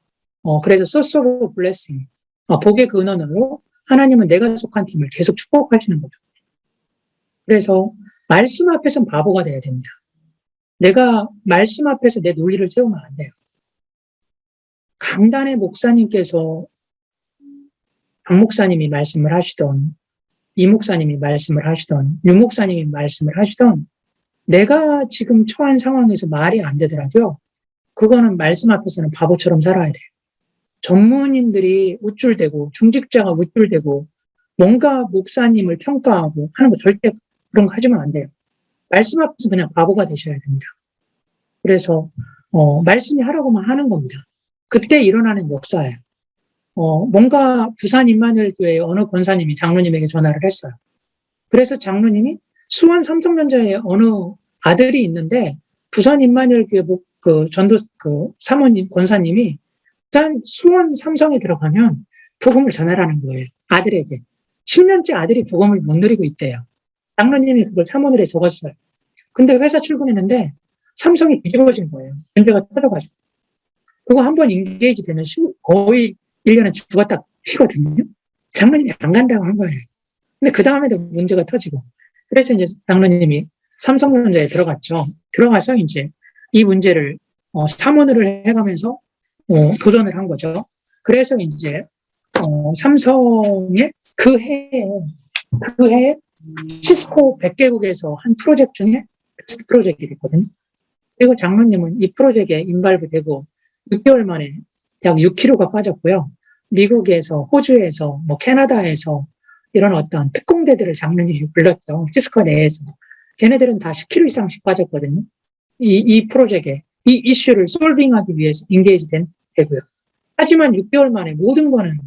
A: 그래서 소스 오브 블레싱, 복의 근원으로 하나님은 내가 속한 팀을 계속 축복하시는 거죠. 그래서 말씀 앞에서는 바보가 돼야 됩니다. 내가 말씀 앞에서 내 논리를 세우면 안 돼요. 강단의 목사님께서 박 목사님이 말씀을 하시던, 이 목사님이 말씀을 하시던, 유 목사님이 말씀을 하시던, 내가 지금 처한 상황에서 말이 안 되더라도요, 그거는 말씀 앞에서는 바보처럼 살아야 돼요. 전문인들이 우쭐대고, 중직자가 우쭐대고, 뭔가 목사님을 평가하고 하는 거 절대 그런 거 하시면 안 돼요. 말씀 앞에서 그냥 바보가 되셔야 됩니다. 그래서, 말씀이 하라고만 하는 겁니다. 그때 일어나는 역사예요. 뭔가 부산 임마누엘교회 어느 권사님이 장로님에게 전화를 했어요. 그래서 장로님이 수원 삼성전자에 어느 아들이 있는데 부산 임마누엘교회 전도 사모님 권사님이 부산 수원 삼성에 들어가면 복음을 전하라는 거예요. 아들에게. 10년째 아들이 복음을 못 누리고 있대요. 장로님이 그걸 사모늘에 적었어요. 근데 회사 출근했는데 삼성이 뒤집어진 거예요. 연배가 터져가지고. 그거 한번 인게이지 되면 거의 1년은 죽었다 피거든요. 장로님이 안 간다고 한 거예요. 근데 그 다음에도 문제가 터지고. 그래서 이제 장로님이 삼성전자에 들어갔죠. 들어가서 이제 이 문제를 사문을 해가면서 도전을 한 거죠. 그래서 이제 삼성의 그 해에 시스코 100개국에서 한 프로젝트 중에 베스트 프로젝트가 있거든요. 그리고 장로님은 이 프로젝트에 인발부되고 6개월 만에 약 6kg가 빠졌고요. 미국에서, 호주에서, 캐나다에서 이런 어떤 특공대들을 장로님이 불렀죠. 시스코 내에서. 걔네들은 다 10kg 이상씩 빠졌거든요. 이 프로젝트에, 이 이슈를 솔빙하기 위해서 인게이지 되고요. 하지만 6개월 만에 모든 거는,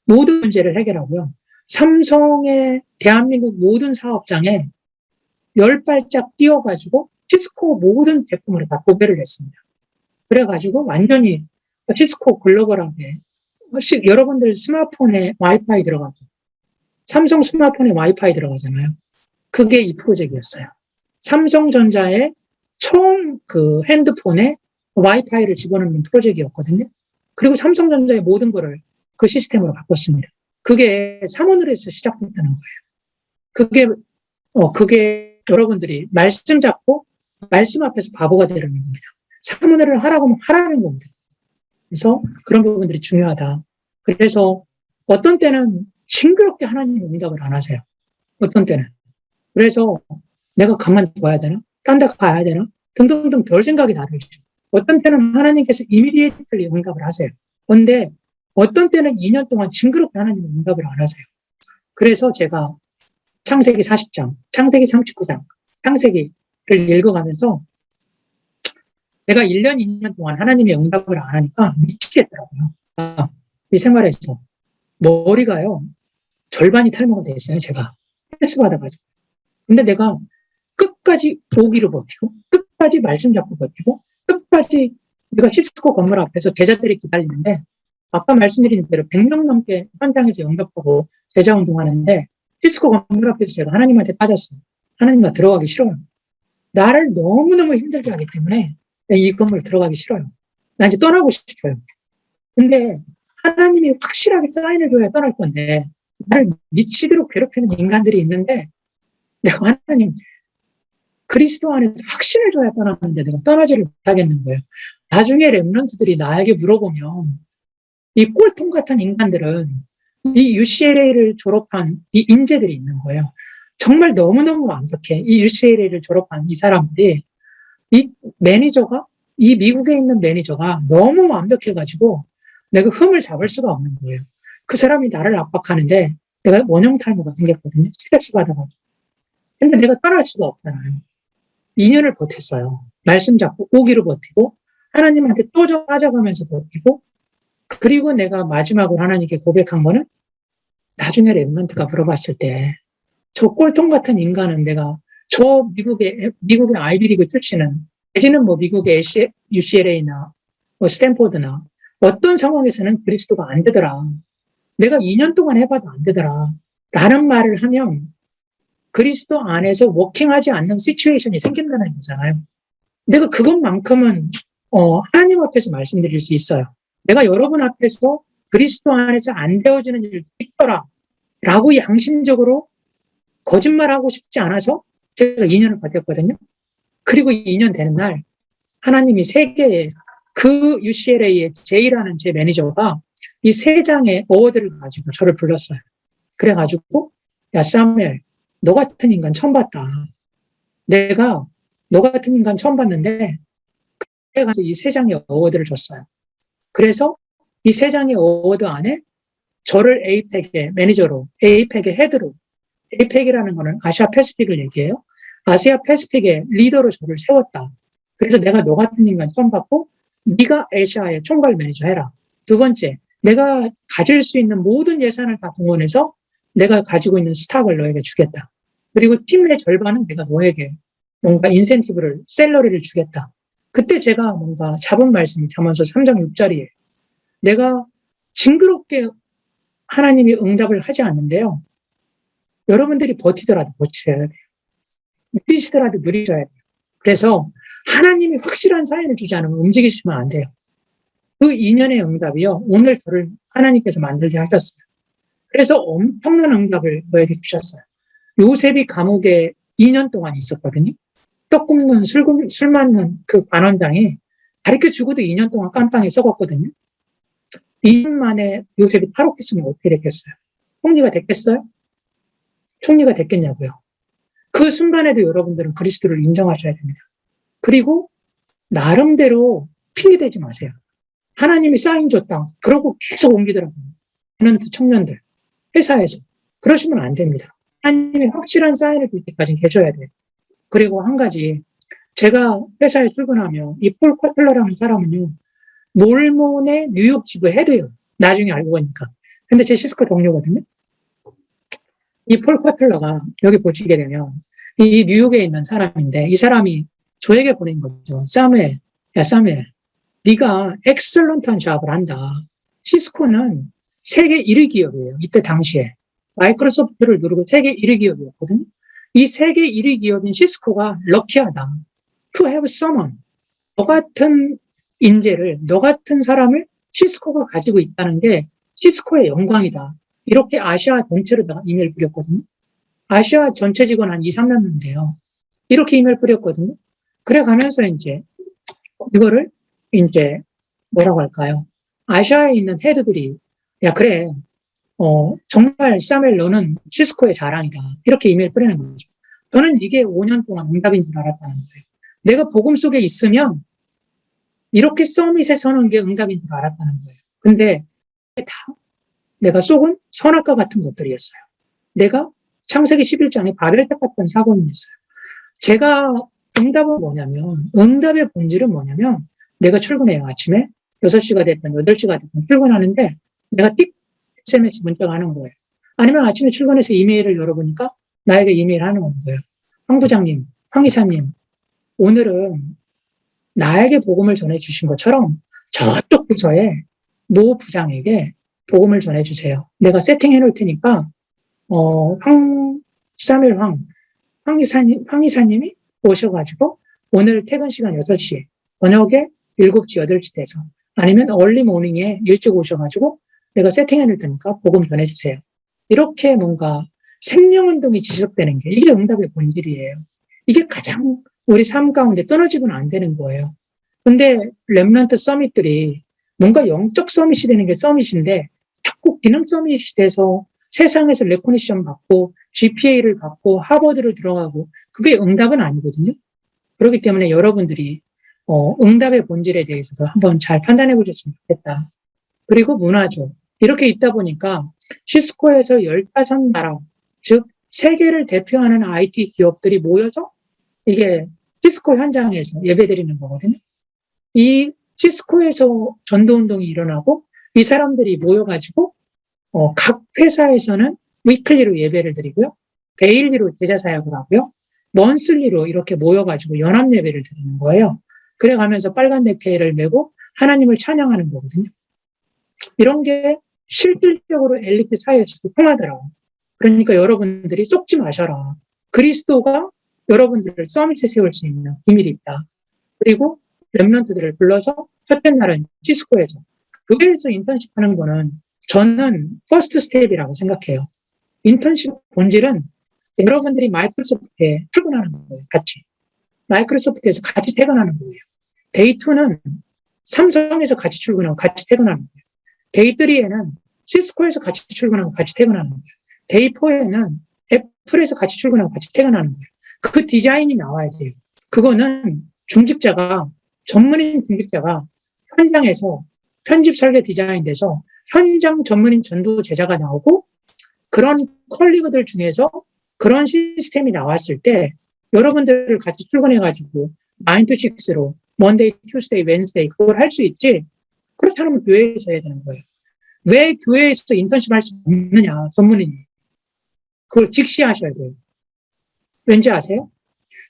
A: 모든 문제를 해결하고요. 삼성의 대한민국 모든 사업장에 10발짝 뛰어가지고 시스코 모든 제품을 다 도배를 했습니다. 그래가지고 완전히 시스코 글로벌하게 여러분들 스마트폰에 와이파이 들어가죠. 삼성 스마트폰에 와이파이 들어가잖아요. 그게 이 프로젝트였어요. 삼성전자의 처음 그 핸드폰에 와이파이를 집어넣는 프로젝트였거든요. 그리고 삼성전자의 모든 거를 그 시스템으로 바꿨습니다. 그게 사모늘에서 시작됐다는 거예요. 그게 여러분들이 말씀 잡고 말씀 앞에서 바보가 되는 겁니다. 사모늘을 하라고 하면 하라는 겁니다. 그래서 그런 부분들이 중요하다. 그래서 어떤 때는 싱그럽게 하나님이 응답을 안 하세요. 어떤 때는. 그래서 내가 가만둬야 되나? 딴 데 가야 되나? 등등등 별 생각이 다 들죠. 어떤 때는 하나님께서 이미디에이틀리 응답을 하세요. 그런데 어떤 때는 2년 동안 징그럽게 하나님이 응답을 안 하세요. 그래서 제가 창세기 40장, 창세기 39장, 창세기를 읽어가면서 내가 1년, 2년 동안 하나님의 응답을 안 하니까 미치겠더라고요. 이 생활에서 머리가요, 절반이 탈모가 됐어요, 제가. 스트레스 받아가지고. 근데 내가 끝까지 오기로 버티고, 끝까지 말씀 잡고 버티고, 끝까지 내가 시스코 건물 앞에서 제자들이 기다리는데, 아까 말씀드린 대로 100명 넘게 현장에서 영접하고 제자 운동하는데, 시스코 건물 앞에서 제가 하나님한테 따졌어요. 하나님과 들어가기 싫어요. 나를 너무너무 힘들게 하기 때문에 이 건물 들어가기 싫어요. 나 이제 떠나고 싶어요. 근데 하나님이 확실하게 사인을 줘야 떠날 건데, 나를 미치도록 괴롭히는 인간들이 있는데, 내가 하나님, 그리스도 안에서 확신을 줘야 떠나는데 내가 떠나지를 못하겠는 거예요. 나중에 렘넌트들이 나에게 물어보면, 이 꼴통 같은 인간들은 이 UCLA를 졸업한 이 인재들이 있는 거예요. 정말 너무너무 완벽해. 이 UCLA를 졸업한 이 사람들이, 이 매니저가, 이 미국에 있는 매니저가 너무 완벽해가지고 내가 흠을 잡을 수가 없는 거예요. 그 사람이 나를 압박하는데 내가 원형 탈모가 생겼거든요. 스트레스 받아가지고. 근데 내가 떠날 수가 없잖아요. 2년을 버텼어요. 말씀 잡고 오기로 버티고 하나님한테 또 빠져가면서 버티고, 그리고 내가 마지막으로 하나님께 고백한 거는 나중에 랩런트가 물어봤을 때 저 꼴통 같은 인간은 내가 저 미국의 아이비리그 출신은 내지는 뭐 미국의 UCLA나 뭐 스탠포드나 어떤 상황에서는 그리스도가 안 되더라. 내가 2년 동안 해봐도 안 되더라. 라는 말을 하면 그리스도 안에서 워킹하지 않는 시츄에이션이 생긴다는 거잖아요. 내가 그것만큼은 하나님 앞에서 말씀드릴 수 있어요. 내가 여러분 앞에서 그리스도 안에서 안 되어지는 일이 있더라 라고 양심적으로 거짓말하고 싶지 않아서 제가 2년을 버텼거든요. 그리고 2년 되는 날 하나님이 세계에 그 UCLA의 제이라는 제 매니저가 이 3장의 어워드를 가지고 저를 불렀어요. 그래가지고 야 사무엘, 너 같은 인간 처음 봤다. 내가 너 같은 인간 처음 봤는데 그래가지고 이 3장의 어워드를 줬어요. 그래서 이 3장의 어워드 안에 저를 에이펙의 매니저로, 에이펙의 헤드로, 에이펙이라는 거는 아시아 패시픽을 얘기해요. 아시아 패시픽의 리더로 저를 세웠다. 그래서 내가 너 같은 인간 처음 봤고 네가 아시아의 총괄 매니저 해라. 두 번째, 내가 가질 수 있는 모든 예산을 다 동원해서 내가 가지고 있는 스탁을 너에게 주겠다. 그리고 팀의 절반은 내가 너에게 뭔가 인센티브를, 샐러리를 주겠다. 그때 제가 뭔가 잡은 말씀이 잠언서 3장 6절이에요. 내가 징그럽게 하나님이 응답을 하지 않는데요. 여러분들이 버티더라도 버티셔야 돼요. 느리시더라도 느리셔야 돼요. 그래서 하나님이 확실한 사인을 주지 않으면 움직이시면 안 돼요. 그 2년의 응답이요. 오늘 저를 하나님께서 만들게 하셨어요. 그래서 엄청난 응답을 저에게 주셨어요. 요셉이 감옥에 2년 동안 있었거든요. 떡 굽는 술 맞는 그 관원장이 가르쳐 주고도 2년 동안 깜빵에 썩었거든요. 2년 만에 요셉이 탈옥했으면 어떻게 됐겠어요? 총리가 됐겠어요? 총리가 됐겠냐고요. 그 순간에도 여러분들은 그리스도를 인정하셔야 됩니다. 그리고 나름대로 핑계대지 마세요. 하나님이 사인 줬다. 그러고 계속 옮기더라고요. 청년들, 회사에서. 그러시면 안 됩니다. 하나님이 확실한 사인을 줄 때까지는 계셔야 돼요. 그리고 한 가지, 제가 회사에 출근하면 이 폴 쿼틀러라는 사람은요, 몰몬의 뉴욕 지부 헤드예요. 나중에 알고 보니까. 근데 제 시스코 동료거든요. 이 폴 쿼틀러가 여기 보시게 되면 이 뉴욕에 있는 사람인데 이 사람이 저에게 보낸 거죠. 사무엘, 야 사무엘, 네가 엑셀런트한 잡을 한다. 시스코는 세계 1위 기업이에요. 이때 당시에. 마이크로소프트를 누르고 세계 1위 기업이었거든요. 이 세계 1위 기업인 시스코가 럭키하다. To have someone. 너 같은 인재를, 너 같은 사람을 시스코가 가지고 있다는 게 시스코의 영광이다. 이렇게 아시아 전체로 이메일 뿌렸거든요. 아시아 전체 직원 한 2, 3년 돼요. 이렇게 이메일 뿌렸거든요. 그래 가면서 이거를 뭐라고 할까요? 아시아에 있는 헤드들이, 야, 그래. 정말 사무엘 너는 시스코의 자랑이다. 이렇게 이메일 뿌리는 거죠. 저는 이게 5년 동안 응답인 줄 알았다는 거예요. 내가 복음 속에 있으면 이렇게 서밋에 서는 게 응답인 줄 알았다는 거예요. 근데 다 내가 속은 선악과 같은 것들이었어요. 내가 창세기 11장에 바벨탑 같은 사고였어요. 제가 응답은 뭐냐면, 응답의 본질은 뭐냐면, 내가 출근해요, 아침에. 6시가 됐든 8시가 됐든 출근하는데, 내가 띡 SMS 문자가 하는 거예요. 아니면 아침에 출근해서 이메일을 열어보니까 나에게 이메일 하는 거예요. 황 부장님, 황 이사님, 오늘은 나에게 복음을 전해주신 것처럼 저쪽 부서에 모 부장에게 복음을 전해주세요. 내가 세팅해 놓을 테니까, 황 이사님이 오셔가지고 오늘 퇴근 시간 6시, 저녁에 7시, 8시 돼서 아니면 얼리 모닝에 일찍 오셔가지고 내가 세팅해 놓을 테니까 복음 전해주세요. 이렇게 뭔가 생명운동이 지속되는 게 이게 응답의 본질이에요. 이게 가장 우리 삶 가운데 끊어지고는 안 되는 거예요. 근데 렘넌트 서밋들이 뭔가 영적 서밋이 되는 게 서밋인데 자꾸 기능 서밋이 돼서 세상에서 레코니션 받고 GPA를 받고 하버드를 들어가고 그게 응답은 아니거든요. 그렇기 때문에 여러분들이 응답의 본질에 대해서도 한번 잘 판단해 보셨으면 좋겠다. 그리고 문화죠. 이렇게 있다 보니까 시스코에서 15나라, 즉 세계를 대표하는 IT 기업들이 모여서 이게 시스코 현장에서 예배드리는 거거든요. 이 시스코에서 전도운동이 일어나고 이 사람들이 모여가지고 각 회사에서는 위클리로 예배를 드리고요. 데일리로 제자사역을 하고요. 먼슬리로 이렇게 모여가지고 연합 예배를 드리는 거예요. 그래가면서 빨간 넥타이를 메고 하나님을 찬양하는 거거든요. 이런 게 실질적으로 엘리트 사회에서도 통하더라고요. 그러니까 여러분들이 속지 마셔라. 그리스도가 여러분들을 서밋에 세울 수 있는 비밀이 있다. 그리고 렘넌트들을 불러서 첫째 날은 시스코에서 교회에서 인턴십 하는 거는 저는 퍼스트 스텝이라고 생각해요. 인턴십 본질은 여러분들이 마이크로소프트에 출근하는 거예요. 같이. 마이크로소프트에서 같이 퇴근하는 거예요. 데이 2는 삼성에서 같이 출근하고 같이 퇴근하는 거예요. 데이 3에는 시스코에서 같이 출근하고 같이 퇴근하는 거예요. 데이 4에는 애플에서 같이 출근하고 같이 퇴근하는 거예요. 그 디자인이 나와야 돼요. 그거는 전문인 중직자가 현장에서 편집 설계 디자인 돼서 현장 전문인 전도 제자가 나오고 그런 컬리그들 중에서 그런 시스템이 나왔을 때 여러분들을 같이 출근해가지고 9 to 6로 먼데이, 투스데이, 웬스데이 그걸 할 수 있지. 그렇다면 교회에서 해야 되는 거예요. 왜 교회에서 인턴십 할 수 없느냐, 전문인이. 그걸 직시하셔야 돼요. 왠지 아세요?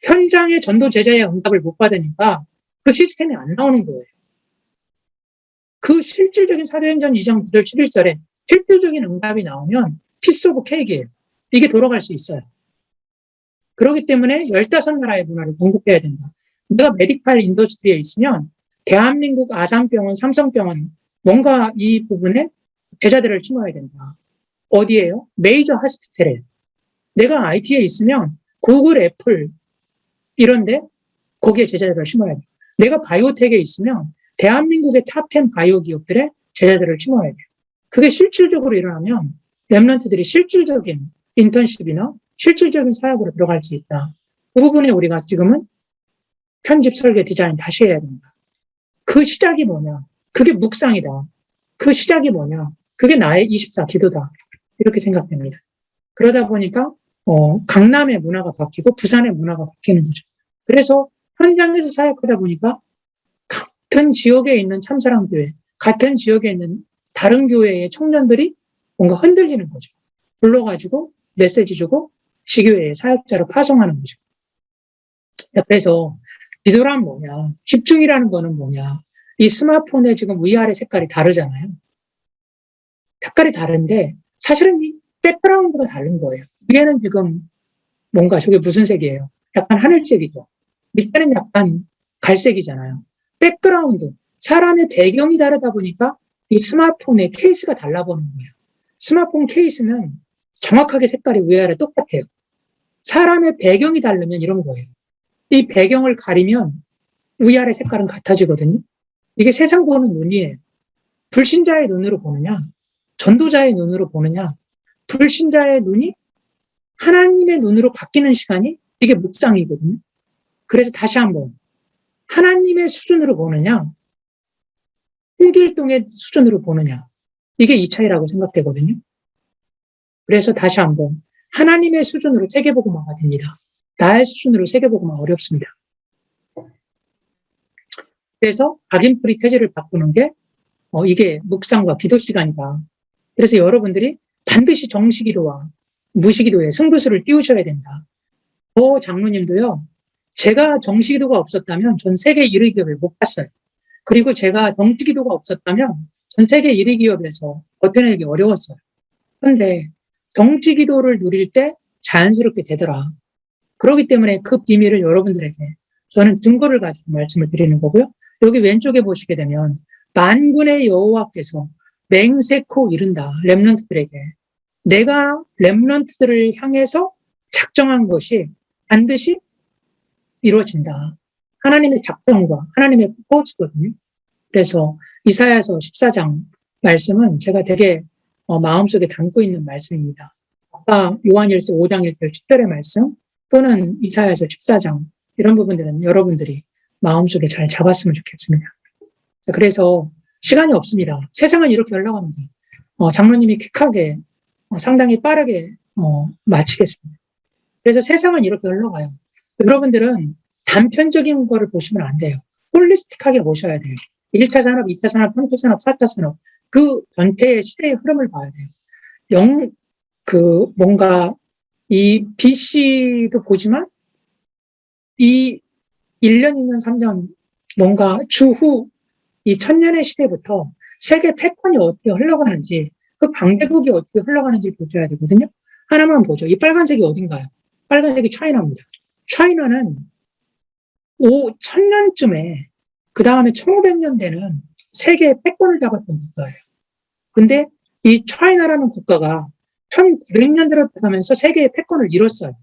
A: 현장의 전도 제자의 응답을 못 받으니까 그 시스템이 안 나오는 거예요. 그 실질적인 사도행전 2장 9절 11절에 실질적인 응답이 나오면 피스 오브 케이크예요. 이게 돌아갈 수 있어요. 그렇기 때문에 15나라의 문화를 공급해야 된다. 내가 메디칼 인더스트리에 있으면 대한민국 아산병원, 삼성병원 뭔가 이 부분에 제자들을 심어야 된다. 어디에요? 메이저 하스피탈에. 내가 IT에 있으면 구글, 애플 이런데 거기에 제자들을 심어야 돼. 내가 바이오텍에 있으면 대한민국의 탑10 바이오 기업들의 제자들을 심어야 돼. 그게 실질적으로 일어나면 렘넌트들이 실질적인 인턴십이나 실질적인 사역으로 들어갈 수 있다. 그 부분에 우리가 지금은 편집, 설계, 디자인 다시 해야 된다. 그 시작이 뭐냐? 그게 묵상이다. 그 시작이 뭐냐? 그게 나의 24 기도다. 이렇게 생각됩니다. 그러다 보니까 강남의 문화가 바뀌고 부산의 문화가 바뀌는 거죠. 그래서 현장에서 사역하다 보니까 같은 지역에 있는 참사랑교회, 같은 지역에 있는 다른 교회의 청년들이 뭔가 흔들리는 거죠. 불러가지고 메시지 주고 지교회의 사역자로 파송하는 거죠. 그래서 기도란 뭐냐, 집중이라는 거는 뭐냐. 이 스마트폰의 지금 위아래 색깔이 다르잖아요. 색깔이 다른데 사실은 이 백그라운드가 다른 거예요. 위에는 지금 뭔가 저게 무슨 색이에요? 약간 하늘색이죠. 밑에는 약간 갈색이잖아요. 백그라운드, 사람의 배경이 다르다 보니까 이 스마트폰의 케이스가 달라 보는 거예요. 스마트폰 케이스는 정확하게 색깔이 위아래 똑같아요. 사람의 배경이 다르면 이런 거예요. 이 배경을 가리면 위아래 색깔은 같아지거든요. 이게 세상 보는 눈이에요. 불신자의 눈으로 보느냐, 전도자의 눈으로 보느냐, 불신자의 눈이 하나님의 눈으로 바뀌는 시간이 이게 묵상이거든요. 그래서 다시 한번 하나님의 수준으로 보느냐, 홍길동의 수준으로 보느냐, 이게 이 차이라고 생각되거든요. 그래서 다시 한번 하나님의 수준으로 세계복음화가 됩니다. 나의 수준으로 세계복음화 어렵습니다. 그래서 각인풀이 태제를 바꾸는 게 이게 묵상과 기도 시간이다. 그래서 여러분들이 반드시 정시기도와 무시기도에 승부수를 띄우셔야 된다. 장로님도요. 제가 정시기도가 없었다면 전 세계 1위 기업을 못 봤어요. 그리고 제가 정시기도가 없었다면 전 세계 1위 기업에서 버텨내기 어려웠어요. 그런데 정시기도를 누릴 때 자연스럽게 되더라. 그렇기 때문에 그 비밀을 여러분들에게 저는 증거를 가지고 말씀을 드리는 거고요. 여기 왼쪽에 보시게 되면 만군의 여호와께서 맹세코 이른다. 렘넌트들에게. 내가 렘넌트들을 향해서 작정한 것이 반드시 이루어진다. 하나님의 작정과 하나님의 포스거든요. 그래서 이사야서 14장 말씀은 제가 되게 마음속에 담고 있는 말씀입니다. 아까 요한일서 5장 1절 10절의 말씀 또는 이사야서 14장 이런 부분들은 여러분들이 마음속에 잘 잡았으면 좋겠습니다. 그래서 시간이 없습니다. 세상은 이렇게 흘러갑니다. 장로님이 퀵하게 상당히 빠르게 마치겠습니다. 그래서 세상은 이렇게 흘러가요. 여러분들은 단편적인 거를 보시면 안 돼요. 홀리스틱하게 보셔야 돼요. 1차 산업, 2차 산업, 3차 산업, 4차 산업. 그 변태의 시대의 흐름을 봐야 돼요. 뭔가, 이 BC도 보지만, 이 1년, 2년, 3년, 뭔가 주후 이 1000년의 시대부터 세계 패권이 어떻게 흘러가는지, 그 강대국이 어떻게 흘러가는지 보셔야 되거든요. 하나만 보죠. 이 빨간색이 어딘가요? 빨간색이 차이나입니다. 차이나는 1000년쯤에, 그 다음에 1500년대는 세계의 패권을 잡았던 국가예요. 근데 이 차이나라는 국가가 1900년대로 가면서 세계의 패권을 잃었어요.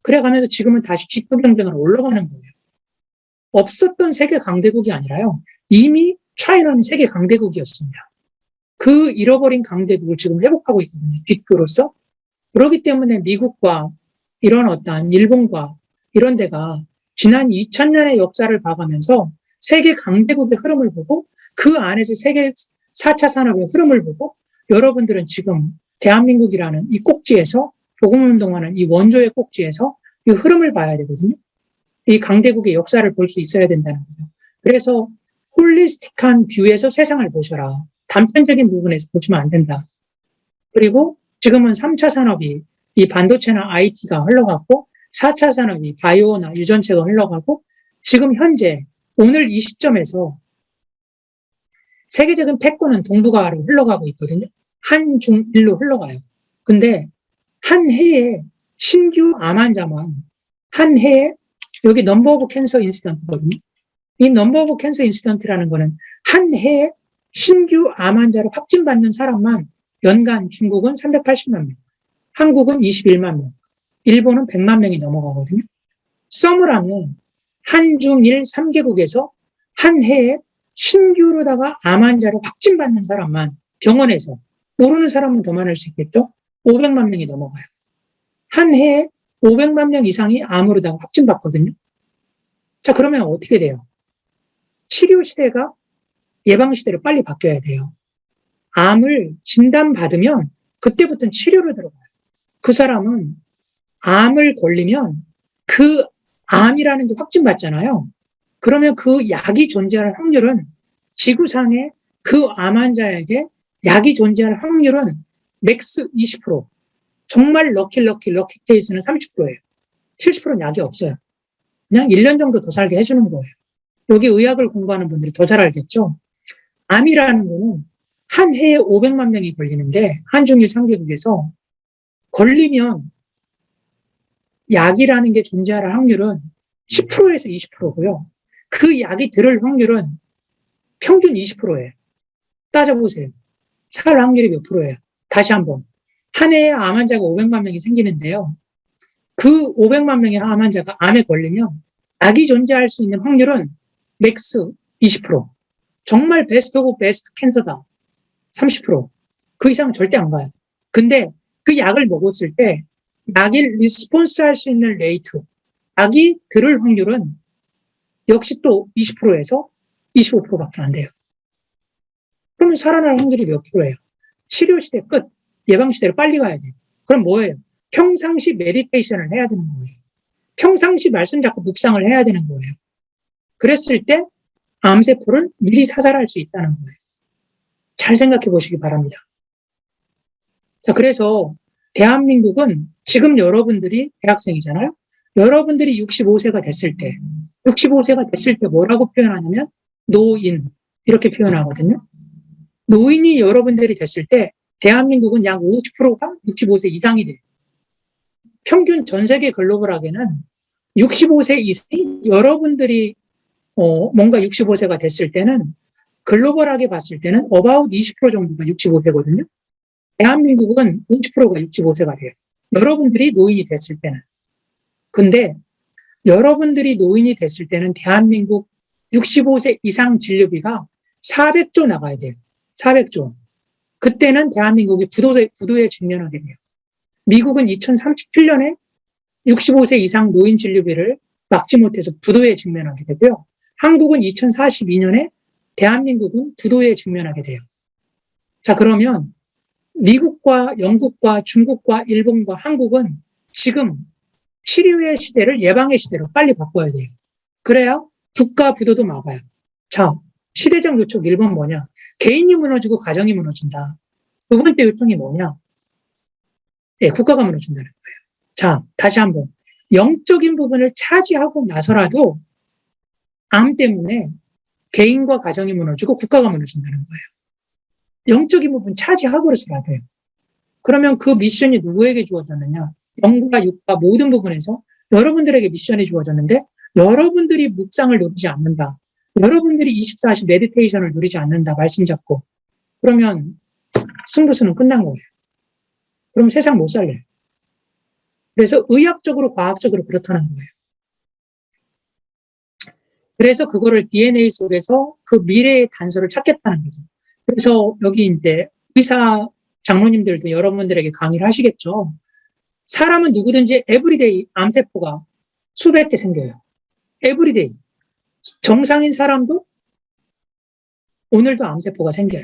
A: 그래가면서 지금은 다시 지표 경쟁으로 올라가는 거예요. 없었던 세계 강대국이 아니라요. 이미 차이나는 세계 강대국이었습니다. 그 잃어버린 강대국을 지금 회복하고 있거든요. 뒷교로서. 그렇기 때문에 미국과 이런 어떠한 일본과 이런 데가 지난 2000년의 역사를 봐가면서 세계 강대국의 흐름을 보고 그 안에서 세계 4차 산업의 흐름을 보고 여러분들은 지금 대한민국이라는 이 꼭지에서 복음운동하는 이 원조의 꼭지에서 이 흐름을 봐야 되거든요. 이 강대국의 역사를 볼 수 있어야 된다는 거죠. 그래서 홀리스틱한 뷰에서 세상을 보셔라. 단편적인 부분에서 보시면 안 된다. 그리고 지금은 3차 산업이 이 반도체나 IT가 흘러갔고 4차 산업이 바이오나 유전체가 흘러가고 지금 현재 오늘 이 시점에서 세계적인 패권은 동북아로 흘러가고 있거든요. 한중일로 흘러가요. 근데 한 해에 신규 암 환자만 한 해에 여기 넘버 오브 캔서 인시던트거든요. 이 넘버 오브 캔서 인시던트라는 거는 한 해에 신규 암 환자로 확진받는 사람만 연간 중국은 380만 명, 한국은 21만 명, 일본은 100만 명이 넘어가거든요. 써머라면 한중일 3개국에서 한 해에 신규로다가 암 환자로 확진받는 사람만 병원에서 모르는 사람은 더 많을 수 있겠죠. 500만 명이 넘어가요. 한 해에 500만 명 이상이 암으로다가 확진받거든요. 자, 그러면 어떻게 돼요? 치료 시대가 예방 시대로 빨리 바뀌어야 돼요. 암을 진단받으면 그때부터는 치료를 들어가요. 그 사람은 암을 걸리면 그 암이라는 게 확진받잖아요. 그러면 그 약이 존재할 확률은 지구상에 그 암 환자에게 약이 존재할 확률은 맥스 20%. 정말 럭키 케이스는 30%예요. 70%는 약이 없어요. 그냥 1년 정도 더 살게 해주는 거예요. 여기 의학을 공부하는 분들이 더 잘 알겠죠? 암이라는 거는 한 해에 500만 명이 걸리는데 한중일 3개국에서 걸리면 약이라는 게 존재할 확률은 10%에서 20%고요. 그 약이 들을 확률은 평균 20%예요. 따져보세요. 살 확률이 몇 프로예요? 다시 한번. 한 해에 암 환자가 500만 명이 생기는데요. 그 500만 명의 암 환자가 암에 걸리면 약이 존재할 수 있는 확률은 맥스 20%. 정말 베스트 오브 베스트 캔서다. 30%. 그 이상은 절대 안 가요. 근데 그 약을 먹었을 때 약이 리스폰스 할 수 있는 레이트, 약이 들을 확률은 역시 또 20%에서 25%밖에 안 돼요. 그러면 살아날 확률이 몇 프로예요? 치료 시대 끝, 예방 시대로 빨리 가야 돼요. 그럼 뭐예요? 평상시 메디테이션을 해야 되는 거예요. 평상시 말씀 잡고 묵상을 해야 되는 거예요. 그랬을 때 암세포를 미리 사살할 수 있다는 거예요. 잘 생각해 보시기 바랍니다. 자, 그래서 대한민국은 지금 여러분들이 대학생이잖아요. 여러분들이 65세가 됐을 때, 65세가 됐을 때 뭐라고 표현하냐면 노인 이렇게 표현하거든요. 노인이 여러분들이 됐을 때 대한민국은 약 50%가 65세 이상이 돼요. 평균 전 세계 글로벌하게는 65세 이상이 여러분들이 뭔가 65세가 됐을 때는 글로벌하게 봤을 때는 about 20% 정도가 65세거든요. 대한민국은 50%가 65세가 돼요. 여러분들이 노인이 됐을 때는. 근데 여러분들이 노인이 됐을 때는 대한민국 65세 이상 진료비가 400조 나가야 돼요. 400조. 그때는 대한민국이 부도에 직면하게 돼요. 미국은 2037년에 65세 이상 노인 진료비를 막지 못해서 부도에 직면하게 되고요. 한국은 2042년에 대한민국은 부도에 직면하게 돼요. 자, 그러면 미국과 영국과 중국과 일본과 한국은 지금 치료의 시대를 예방의 시대로 빨리 바꿔야 돼요. 그래야 국가 부도도 막아요. 자, 시대적 요청 1번 뭐냐? 개인이 무너지고 가정이 무너진다. 두 번째 요청이 뭐냐? 예, 국가가 무너진다는 거예요. 자, 다시 한번. 영적인 부분을 차지하고 나서라도 암 때문에 개인과 가정이 무너지고 국가가 무너진다는 거예요. 영적인 부분 차지하고서라도요. 그러면 그 미션이 누구에게 주어졌느냐? 영과 육과 모든 부분에서 여러분들에게 미션이 주어졌는데 여러분들이 묵상을 누리지 않는다. 여러분들이 24시 메디테이션을 누리지 않는다. 말씀 잡고. 그러면 승부수는 끝난 거예요. 그럼 세상 못 살려요. 그래서 의학적으로 과학적으로 그렇다는 거예요. 그래서 그거를 DNA 속에서 그 미래의 단서를 찾겠다는 거죠. 그래서 여기 이제 의사 장로님들도 여러분들에게 강의를 하시겠죠. 사람은 누구든지 에브리데이 암세포가 수백 개 생겨요. 에브리데이. 정상인 사람도 오늘도 암세포가 생겨요.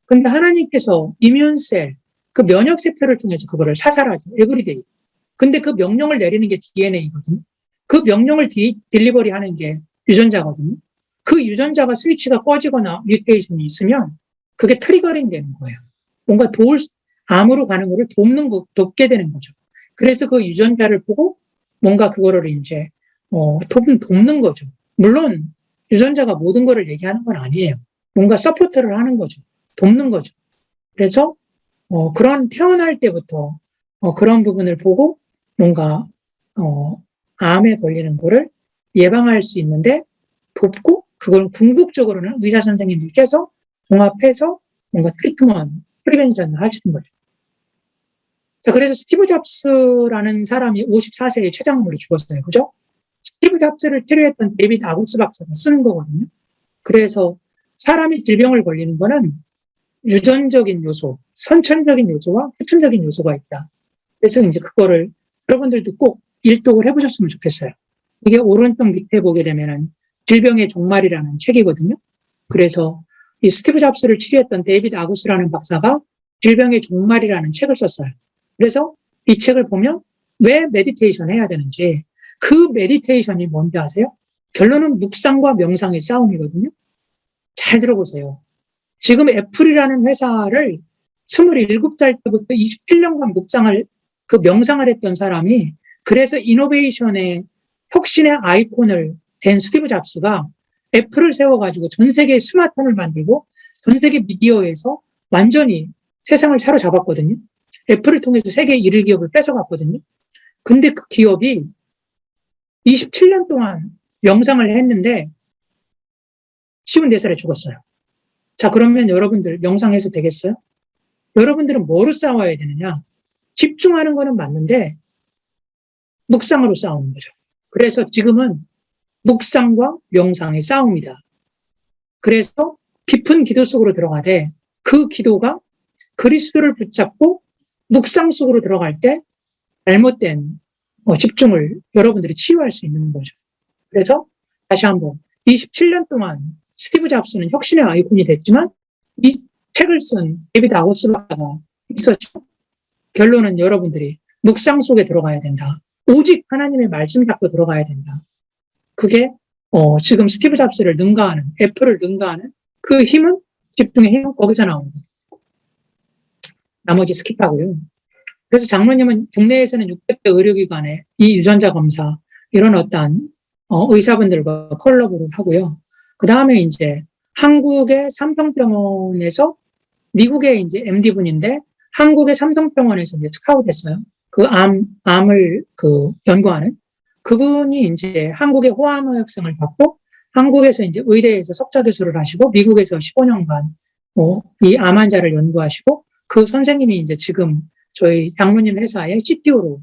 A: 근데 하나님께서 이뮨셀, 그 면역세포를 통해서 그거를 사살하죠. 에브리데이. 근데 그 명령을 내리는 게 DNA거든요. 그 명령을 딜리버리 하는 게 유전자거든요. 그 유전자가 스위치가 꺼지거나 뮤테이션이 있으면 그게 트리거링 되는 거예요. 뭔가 암으로 가는 거를 돕게 되는 거죠. 그래서 그 유전자를 보고 뭔가 그거를 이제, 돕는 거죠. 물론 유전자가 모든 거를 얘기하는 건 아니에요. 뭔가 서포트를 하는 거죠. 돕는 거죠. 그래서, 그런 태어날 때부터, 그런 부분을 보고 뭔가, 암에 걸리는 거를 예방할 수 있는데 돕고 그걸 궁극적으로는 의사 선생님들께서 종합해서 뭔가 트리트먼트, 프리벤션을 하시는 거죠. 자, 그래서 스티브 잡스라는 사람이 54세에 췌장암으로 죽었어요. 그죠? 스티브 잡스를 치료했던 데이비드 아고스 박사가 쓰는 거거든요. 그래서 사람이 질병을 걸리는 거는 유전적인 요소, 선천적인 요소와 후천적인 요소가 있다. 그래서 이제 그거를 여러분들도 꼭 일독을 해보셨으면 좋겠어요. 이게 오른쪽 밑에 보게 되면은 질병의 종말이라는 책이거든요. 그래서 이 스티브 잡스를 치료했던 데이비드 아고스라는 박사가 질병의 종말이라는 책을 썼어요. 그래서 이 책을 보면 왜 메디테이션 해야 되는지, 그 메디테이션이 뭔지 아세요? 결론은 묵상과 명상의 싸움이거든요. 잘 들어보세요. 지금 애플이라는 회사를 27살 때부터 27년간 명상을 했던 사람이, 그래서 이노베이션의 혁신의 아이콘을 된 스티브 잡스가 애플을 세워가지고 전 세계 스마트폰을 만들고 전 세계 미디어에서 완전히 세상을 사로잡았거든요. 애플을 통해서 세계 1위 기업을 뺏어갔거든요. 근데 그 기업이 27년 동안 명상을 했는데 54살에 죽었어요. 자, 그러면 여러분들 명상해서 되겠어요? 여러분들은 뭐로 싸워야 되느냐? 집중하는 거는 맞는데 묵상으로 싸우는 거죠. 그래서 지금은 묵상과 명상의 싸움이다. 그래서 깊은 기도 속으로 들어가되 그 기도가 그리스도를 붙잡고 묵상 속으로 들어갈 때 잘못된 집중을 여러분들이 치유할 수 있는 거죠. 그래서 다시 한번 27년 동안 스티브 잡스는 혁신의 아이콘이 됐지만 이 책을 쓴 데이비드 아고스 박사가 있었죠. 결론은 여러분들이 묵상 속에 들어가야 된다. 오직 하나님의 말씀 잡고 들어가야 된다. 그게 지금 스티브 잡스를 능가하는, 애플을 능가하는 그 힘은, 집중의 힘은 거기서 나오는 거예요. 나머지 스킵하고요. 그래서 장로님은 국내에서는 600개 의료기관에 이 유전자 검사, 이런 어떤 의사분들과 콜라보를 하고요. 그 다음에 이제 한국의 삼성병원에서, 미국의 이제 MD분인데 한국의 삼성병원에서 이제 스카우트했어요. 그 암을 연구하는 그분이 이제 한국의 호암의학상을 받고 한국에서 이제 의대에서 석좌 교수를 하시고 미국에서 15년간 이 암 환자를 연구하시고 그 선생님이 이제 지금 저희 장로님 회사의 CTO로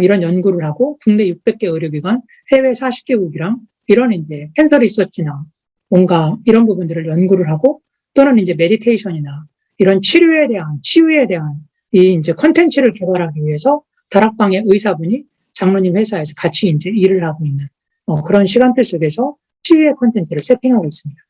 A: 이런 연구를 하고 국내 600개 의료기관, 해외 40개국이랑 이런 이제 캔서 리서치나 뭔가 이런 부분들을 연구를 하고 또는 이제 메디테이션이나 이런 치유에 대한 이 이제 컨텐츠를 개발하기 위해서 다락방의 의사분이 장로님 회사에서 같이 이제 일을 하고 있는 그런 시간대 속에서 치유의 컨텐츠를 세팅하고 있습니다.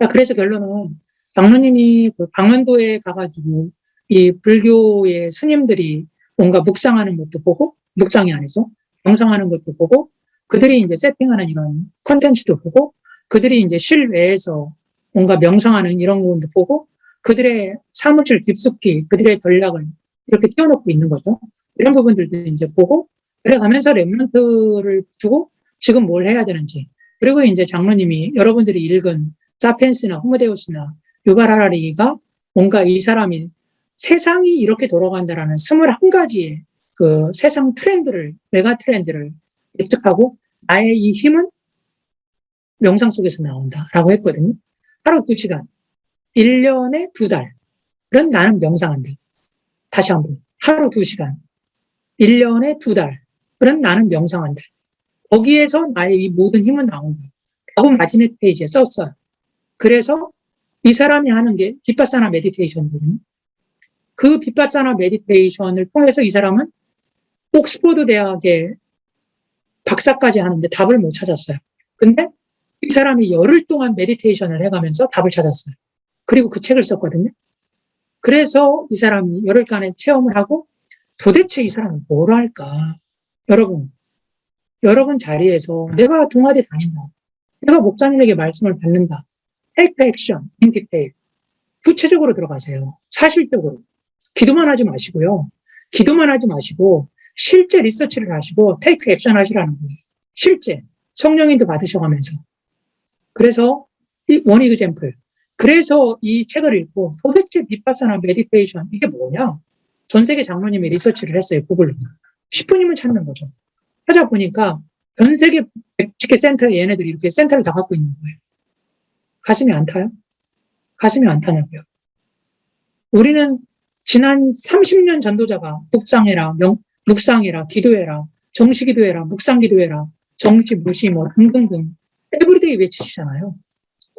A: 그래서 결론은 장로님이 그 강원도에 가가지고 이 불교의 스님들이 뭔가 묵상하는 것도 보고, 묵상이 아니죠. 명상하는 것도 보고, 그들이 이제 세팅하는 이런 컨텐츠도 보고, 그들이 이제 실외에서 뭔가 명상하는 이런 부분도 보고 그들의 사무실 깊숙이 그들의 전략을 이렇게 띄워놓고 있는 거죠. 이런 부분들도 이제 보고 그래가면서 랩런트를 두고 지금 뭘 해야 되는지 그리고 이제 장로님이 여러분들이 읽은 사피엔스나 호모데우스나 유발 하라리가 뭔가 이 사람이 세상이 이렇게 돌아간다라는 21가지의 그 세상 트렌드를 메가 트렌드를 예측하고 나의 이 힘은 명상 속에서 나온다라고 했거든요. 하루 2시간, 1년에 2달은 나는 명상한다. 다시 한번 하루 2시간, 1년에 2달은 나는 명상한다. 거기에서 나의 이 모든 힘은 나온다. 라고 마지막 페이지에 썼어요. 그래서 이 사람이 하는 게 비파사나 메디테이션이거든요. 그 비파사나 메디테이션을 통해서 이 사람은 옥스퍼드 대학에 박사까지 하는데 답을 못 찾았어요. 근데 이 사람이 열흘 동안 메디테이션을 해가면서 답을 찾았어요. 그리고 그 책을 썼거든요. 그래서 이 사람이 열흘간의 체험을 하고 도대체 이 사람은 뭘 할까? 여러분 자리에서 내가 동아대 다닌다. 내가 목사님에게 말씀을 받는다. Take action in detail. 구체적으로 들어가세요. 사실적으로. 기도만 하지 마시고요. 기도만 하지 마시고 실제 리서치를 하시고 테이크 액션 하시라는 거예요. 실제 성령님도 받으셔가면서. 그래서 이 원 이그젬플. 그래서 이 책을 읽고 도대체 비파사나 메디테이션 이게 뭐냐? 전 세계 장로님이 리서치를 했어요. 구글로. 10분이면 찾는 거죠. 찾아보니까 전 세계 110개 센터에 얘네들이 이렇게 센터를 다 갖고 있는 거예요. 가슴이 안 타요? 가슴이 안 타냐고요. 우리는 지난 30년 전도자가 묵상해라, 기도해라, 정시기도해라, 묵상기도해라, 정시, 무시, 뭐 등등등 에브리데이 외치시잖아요.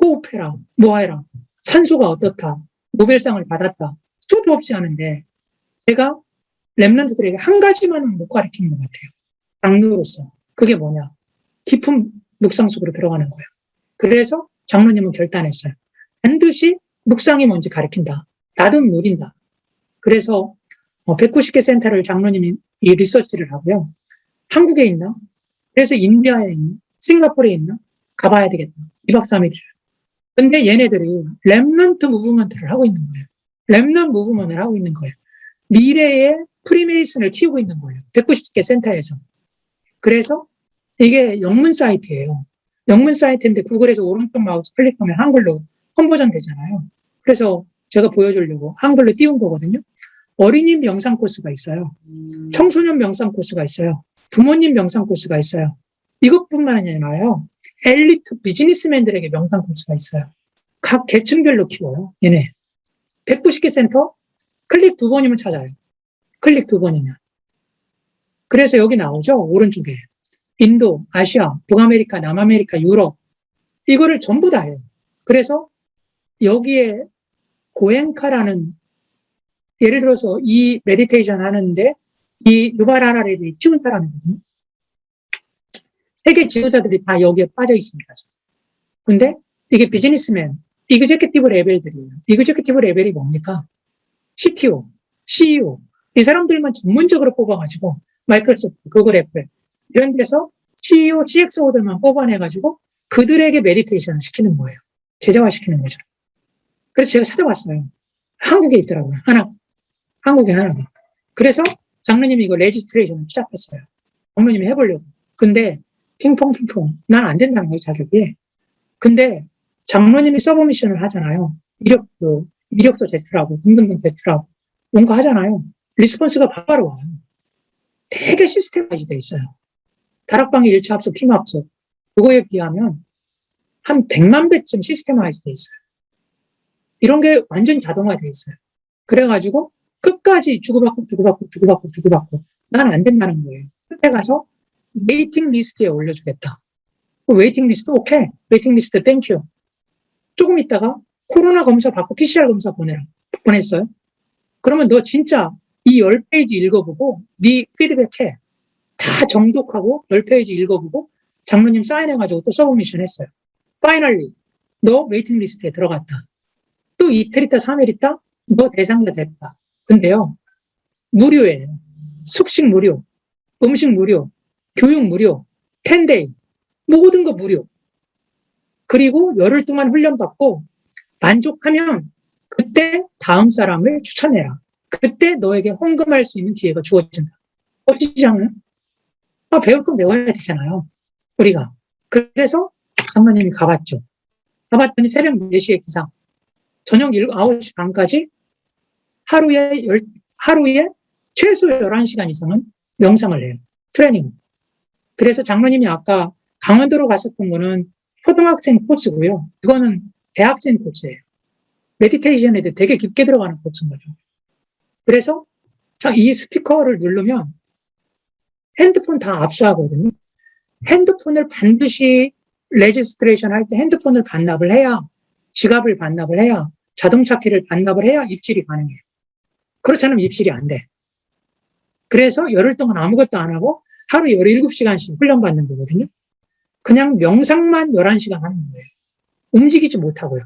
A: 호흡해라, 뭐해라, 산소가 어떻다, 노벨상을 받았다, 수도 없이 하는데 제가 랩런트들에게 한 가지만은 못 가르치는 것 같아요. 장로로서. 그게 뭐냐? 깊은 묵상 속으로 들어가는 거예요. 그래서 장로님은 결단했어요. 반드시 묵상이 뭔지 가르친다. 나도 누린다. 그래서 190개 센터를 장로님이 이 리서치를 하고요. 한국에 있나? 그래서 인디아에 있나? 싱가포르에 있나? 가봐야 되겠다. 2박 3일. 근데 얘네들이 랩런트 무브먼트를 하고 있는 거예요. 랩런트 무브먼트를 하고 있는 거예요. 미래의 프리메이슨을 키우고 있는 거예요. 190개 센터에서. 그래서 이게 영문 사이트예요. 영문 사이트인데 구글에서 오른쪽 마우스 클릭하면 한글로 컨버전 되잖아요. 그래서 제가 보여주려고 한글로 띄운 거거든요. 어린이 명상 코스가 있어요. 청소년 명상 코스가 있어요. 부모님 명상 코스가 있어요. 이것뿐만 아니라요. 엘리트 비즈니스맨들에게 명상 코스가 있어요. 각 계층별로 키워요. 얘네. 190개 센터 클릭 2번이면 찾아요. 클릭 2번이면. 그래서 여기 나오죠. 오른쪽에. 인도, 아시아, 북아메리카, 남아메리카, 유럽. 이거를 전부 다 해요. 그래서 여기에 고엔카라는 예를 들어서 이 메디테이션 하는데 이 유발 하라리를 키운 사람이거든요. 세계 지도자들이 다 여기에 빠져 있습니다. 근데 이게 비즈니스맨, 이그제큐티브 레벨들이에요. 이그제큐티브 레벨이 뭡니까? CTO, CEO. 이 사람들만 전문적으로 뽑아가지고 마이크로소프트, 구글, 애플 이런 데서 CEO, CXO들만 뽑아내가지고 그들에게 메디테이션을 시키는 거예요. 제자화시키는 거죠. 그래서 제가 찾아봤어요. 한국에 있더라고요. 한국에 하나가. 그래서 장로님이 이거 레지스트레이션을 시작했어요. 장로님이 해보려고. 근데 핑퐁. 난 안 된다는 거예요, 자격이. 근데 장로님이 서브미션을 하잖아요. 이력서 제출하고 등등등 제출하고 뭔가 하잖아요. 리스폰스가 바로 와요. 되게 시스템화돼 있어요. 다락방의 1차 합숙, 팀 합숙. 그거에 비하면 한 100만 배쯤 시스템화돼 있어요. 이런 게 완전히 자동화돼 있어요. 그래가지고 끝까지 주고받고 난 안 된다는 거예요. 끝에 가서 웨이팅 리스트에 올려주겠다. 웨이팅 리스트 오케이. 웨이팅 리스트 땡큐. 조금 있다가 코로나 검사 받고 PCR 검사 보냈어요. 그러면 너 진짜 이 10페이지 읽어보고 네 피드백해. 다 정독하고 10페이지 읽어보고 장로님 사인해가지고 또 서브미션 했어요. 파이널리 너 웨이팅 리스트에 들어갔다. 또 이틀 있다 3일 있다 너 대상자 됐다. 근데요 무료예요. 숙식 무료, 음식 무료, 교육 무료, 10데이 모든 거 무료. 그리고 열흘 동안 훈련받고 만족하면 그때 다음 사람을 추천해라. 그때 너에게 헌금할 수 있는 기회가 주어진다. 멋지지 않아요? 배울 건 배워야 되잖아요. 우리가. 그래서 장로님이 가봤죠. 가봤더니 새벽 4시에 기상. 저녁 9시 반까지 하루에 최소 11시간 이상은 명상을 해요. 트레이닝. 그래서 장로님이 아까 강원도로 갔었던 거는 초등학생 코스고요. 이거는 대학생 코스예요. 메디테이션에도 되게 깊게 들어가는 코스인 거죠. 그래서 이 스피커를 누르면 핸드폰 다 압수하거든요. 핸드폰을 반드시 레지스트레이션 할 때 핸드폰을 반납을 해야, 지갑을 반납을 해야, 자동차 키를 반납을 해야 입실이 가능해요. 그렇지 않으면 입실이 안 돼. 그래서 열흘 동안 아무것도 안 하고 하루 17시간씩 훈련받는 거거든요. 그냥 명상만 11시간 하는 거예요. 움직이지 못하고요.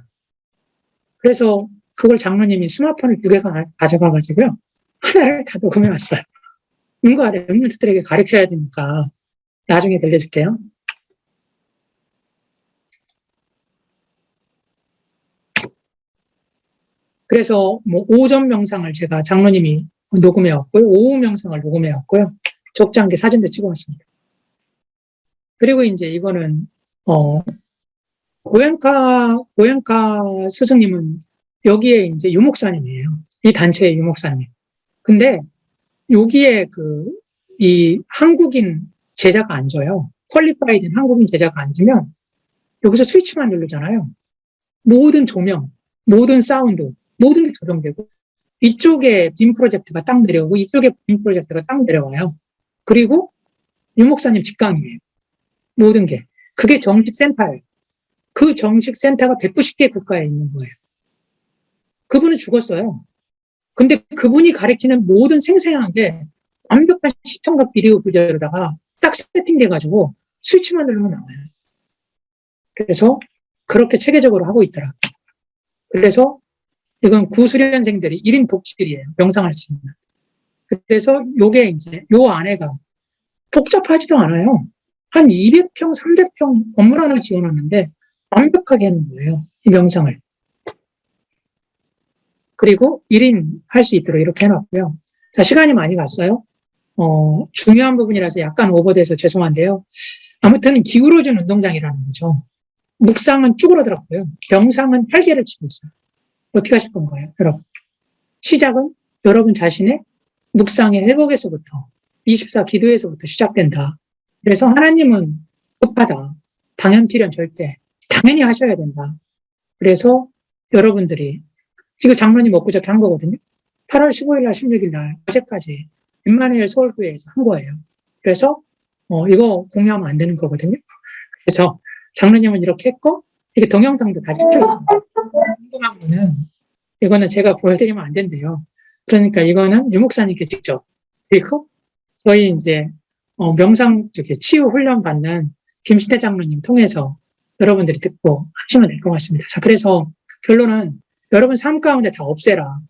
A: 그래서 그걸 장로님이 스마트폰을 2개 가져가가지고요. 하나를 다 녹음해 왔어요. 이거 랩런트들에게 가르쳐야 되니까 나중에 들려줄게요. 그래서 오전 명상을 제가 장로님이 녹음해 왔고요. 오후 명상을 녹음해 왔고요. 적지 않게 사진도 찍어 왔습니다. 그리고 이제 이거는 고행카 스승님은 여기에 이제 유목사님이에요. 이 단체의 유목사님. 근데 여기에 이 한국인 제자가 앉아요. 퀄리파이된 한국인 제자가 앉으면 여기서 스위치만 누르잖아요. 모든 조명, 모든 사운드, 모든 게 조정되고 이쪽에 빔 프로젝트가 딱 내려오고 이쪽에 빔 프로젝트가 딱 내려와요. 그리고 유목사님 직강이에요. 모든 게. 그게 정식 센터예요. 그 정식 센터가 190개 국가에 있는 거예요. 그분은 죽었어요. 근데 그분이 가리키는 모든 생생한 게 완벽한 시청각 비디오 구조로다가 딱 세팅돼가지고 스위치만 누르면 나와요. 그래서 그렇게 체계적으로 하고 있더라고요. 그래서 이건 구수련생들이 1인 독실이에요. 명상할 수 있는. 그래서 요게 이제 요 안에가 복잡하지도 않아요. 한 200평, 300평 건물 하나 지어놨는데 완벽하게 하는 거예요. 이 명상을. 그리고 1인 할 수 있도록 이렇게 해놨고요. 자, 시간이 많이 갔어요. 중요한 부분이라서 약간 오버돼서 죄송한데요. 아무튼 기울어진 운동장이라는 거죠. 묵상은 쭈그러들었고요. 명상은 활개를 치고 있어요. 어떻게 하실 건가요, 여러분? 시작은 여러분 자신의 묵상의 회복에서부터 24 기도에서부터 시작된다. 그래서 하나님은 급하다. 당연필연 절대. 당연히 하셔야 된다. 그래서 여러분들이 지금 장로님 엊그저께 한 거거든요. 8월 15일 날 16일 날 어제까지 임마누엘 서울교회에서 한 거예요. 그래서 이거 공유하면 안 되는 거거든요. 그래서 장로님은 이렇게 했고 이게 동영상도 다 찍혀 있습니다. 궁금한 거는 이거는 제가 보여드리면 안 된대요. 그러니까 이거는 유목사님께 직접 그리고 저희 이제 명상 치유 훈련 받는 김신태 장로님 통해서 여러분들이 듣고 하시면 될 것 같습니다. 자, 그래서 결론은 여러분 삶 가운데 다 없애라.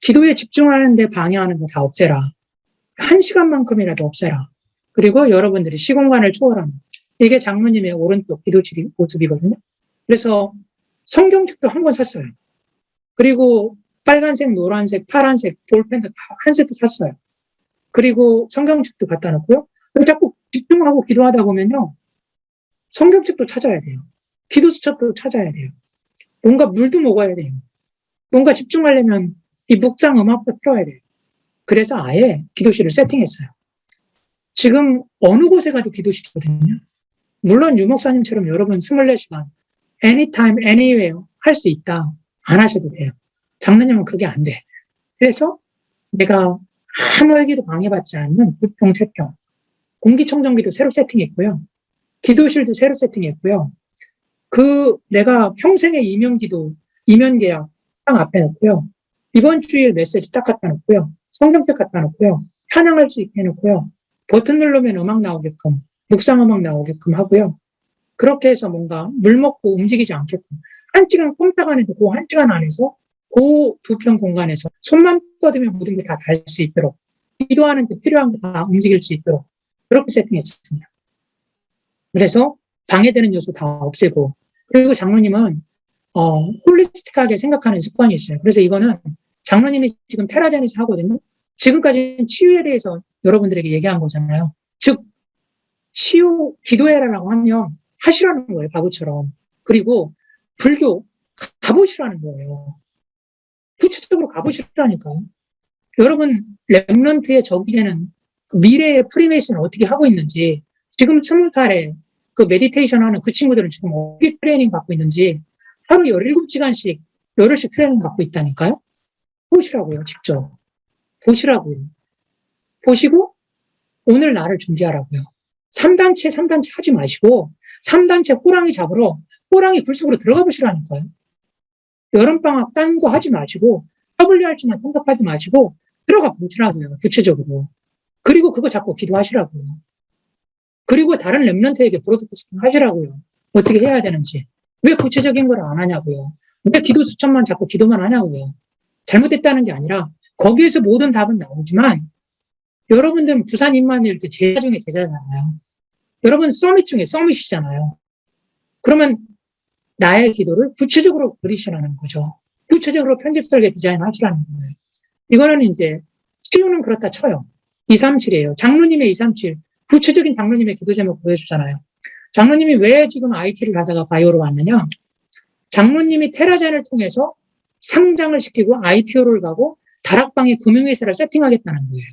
A: 기도에 집중하는데 방해하는 거 다 없애라. 1시간만큼이라도 없애라. 그리고 여러분들이 시공간을 초월하는 이게 장로님의 오른쪽 기도실 모습이거든요. 그래서 성경책도 한 권 샀어요. 그리고 빨간색, 노란색, 파란색 볼펜도 다 한 세트 샀어요. 그리고 성경책도 갖다 놓고요. 자꾸 집중하고 기도하다 보면요. 성경책도 찾아야 돼요. 기도수첩도 찾아야 돼요. 뭔가 물도 먹어야 돼요. 뭔가 집중하려면 이 묵상 음악도 틀어야 돼요. 그래서 아예 기도실을 세팅했어요. 지금 어느 곳에 가도 기도실이거든요. 물론 유목사님처럼 여러분 24시간 anytime, anywhere 할 수 있다. 안 하셔도 돼요. 장로님은 그게 안 돼. 그래서 내가 아무에게도 방해받지 않는 구평체평 공기청정기도 새로 세팅했고요. 기도실도 새로 세팅했고요. 내가 평생의 이면기도, 이면계약 딱 앞에 놓고요. 이번 주일 메시지 딱 갖다 놓고요. 성경책 갖다 놓고요. 찬양할 수 있게 해놓고요. 버튼 누르면 음악 나오게끔, 묵상 음악 나오게끔 하고요. 그렇게 해서 뭔가 물 먹고 움직이지 않게끔 1시간 꼼짝 안 해도 그 1시간 안에서 그 2평 공간에서 손만 뻗으면 모든 게 다 닿을 수 있도록 기도하는 데 필요한 거 다 움직일 수 있도록 그렇게 세팅했습니다. 그래서 방해되는 요소 다 없애고 그리고 장로님은 홀리스틱하게 생각하는 습관이 있어요. 그래서 이거는 장로님이 지금 테라젠에서 하거든요. 지금까지는 치유에 대해서 여러분들에게 얘기한 거잖아요. 즉, 치유, 기도해라라고 하면 하시라는 거예요, 바보처럼. 그리고 불교 가보시라는 거예요. 구체적으로 가보시라니까요. 여러분, 렘넌트의 적이 되는 그 미래의 프리메이슨을 어떻게 하고 있는지, 지금 20살에 그 메디테이션 하는 그 친구들은 지금 어떻게 트레이닝 받고 있는지, 하루 17시간씩, 열흘씩 트레이닝 받고 있다니까요? 보시라고요, 직접. 보시라고요. 보시고, 오늘 나를 준비하라고요. 3단체 하지 마시고, 3단체 호랑이 잡으러, 호랑이 굴속으로 들어가 보시라니까요. 여름방학 딴 거 하지 마시고, WRG만 생각하지 마시고, 들어가 보시라고요, 구체적으로. 그리고 그거 자꾸 기도하시라고요. 그리고 다른 렘넌트에게 브로드캐스팅 하시라고요. 어떻게 해야 되는지. 왜 구체적인 걸 안 하냐고요. 왜 기도 수천만 자꾸 기도만 하냐고요. 잘못됐다는 게 아니라 거기에서 모든 답은 나오지만 여러분들은 부산 임마누엘 제자 중에 제자잖아요. 여러분 서밋 중에 서밋이잖아요. 그러면 나의 기도를 구체적으로 그리시라는 거죠. 구체적으로 편집 설계 디자인 하시라는 거예요. 이거는 이제 치유는 그렇다 쳐요. 237이에요. 장로님의 237. 구체적인 장로님의 기도 제목 보여주잖아요. 장로님이 왜 지금 IT를 하다가 바이오로 왔느냐? 장로님이 테라젠을 통해서 상장을 시키고 IPO를 가고 다락방에 금융회사를 세팅하겠다는 거예요.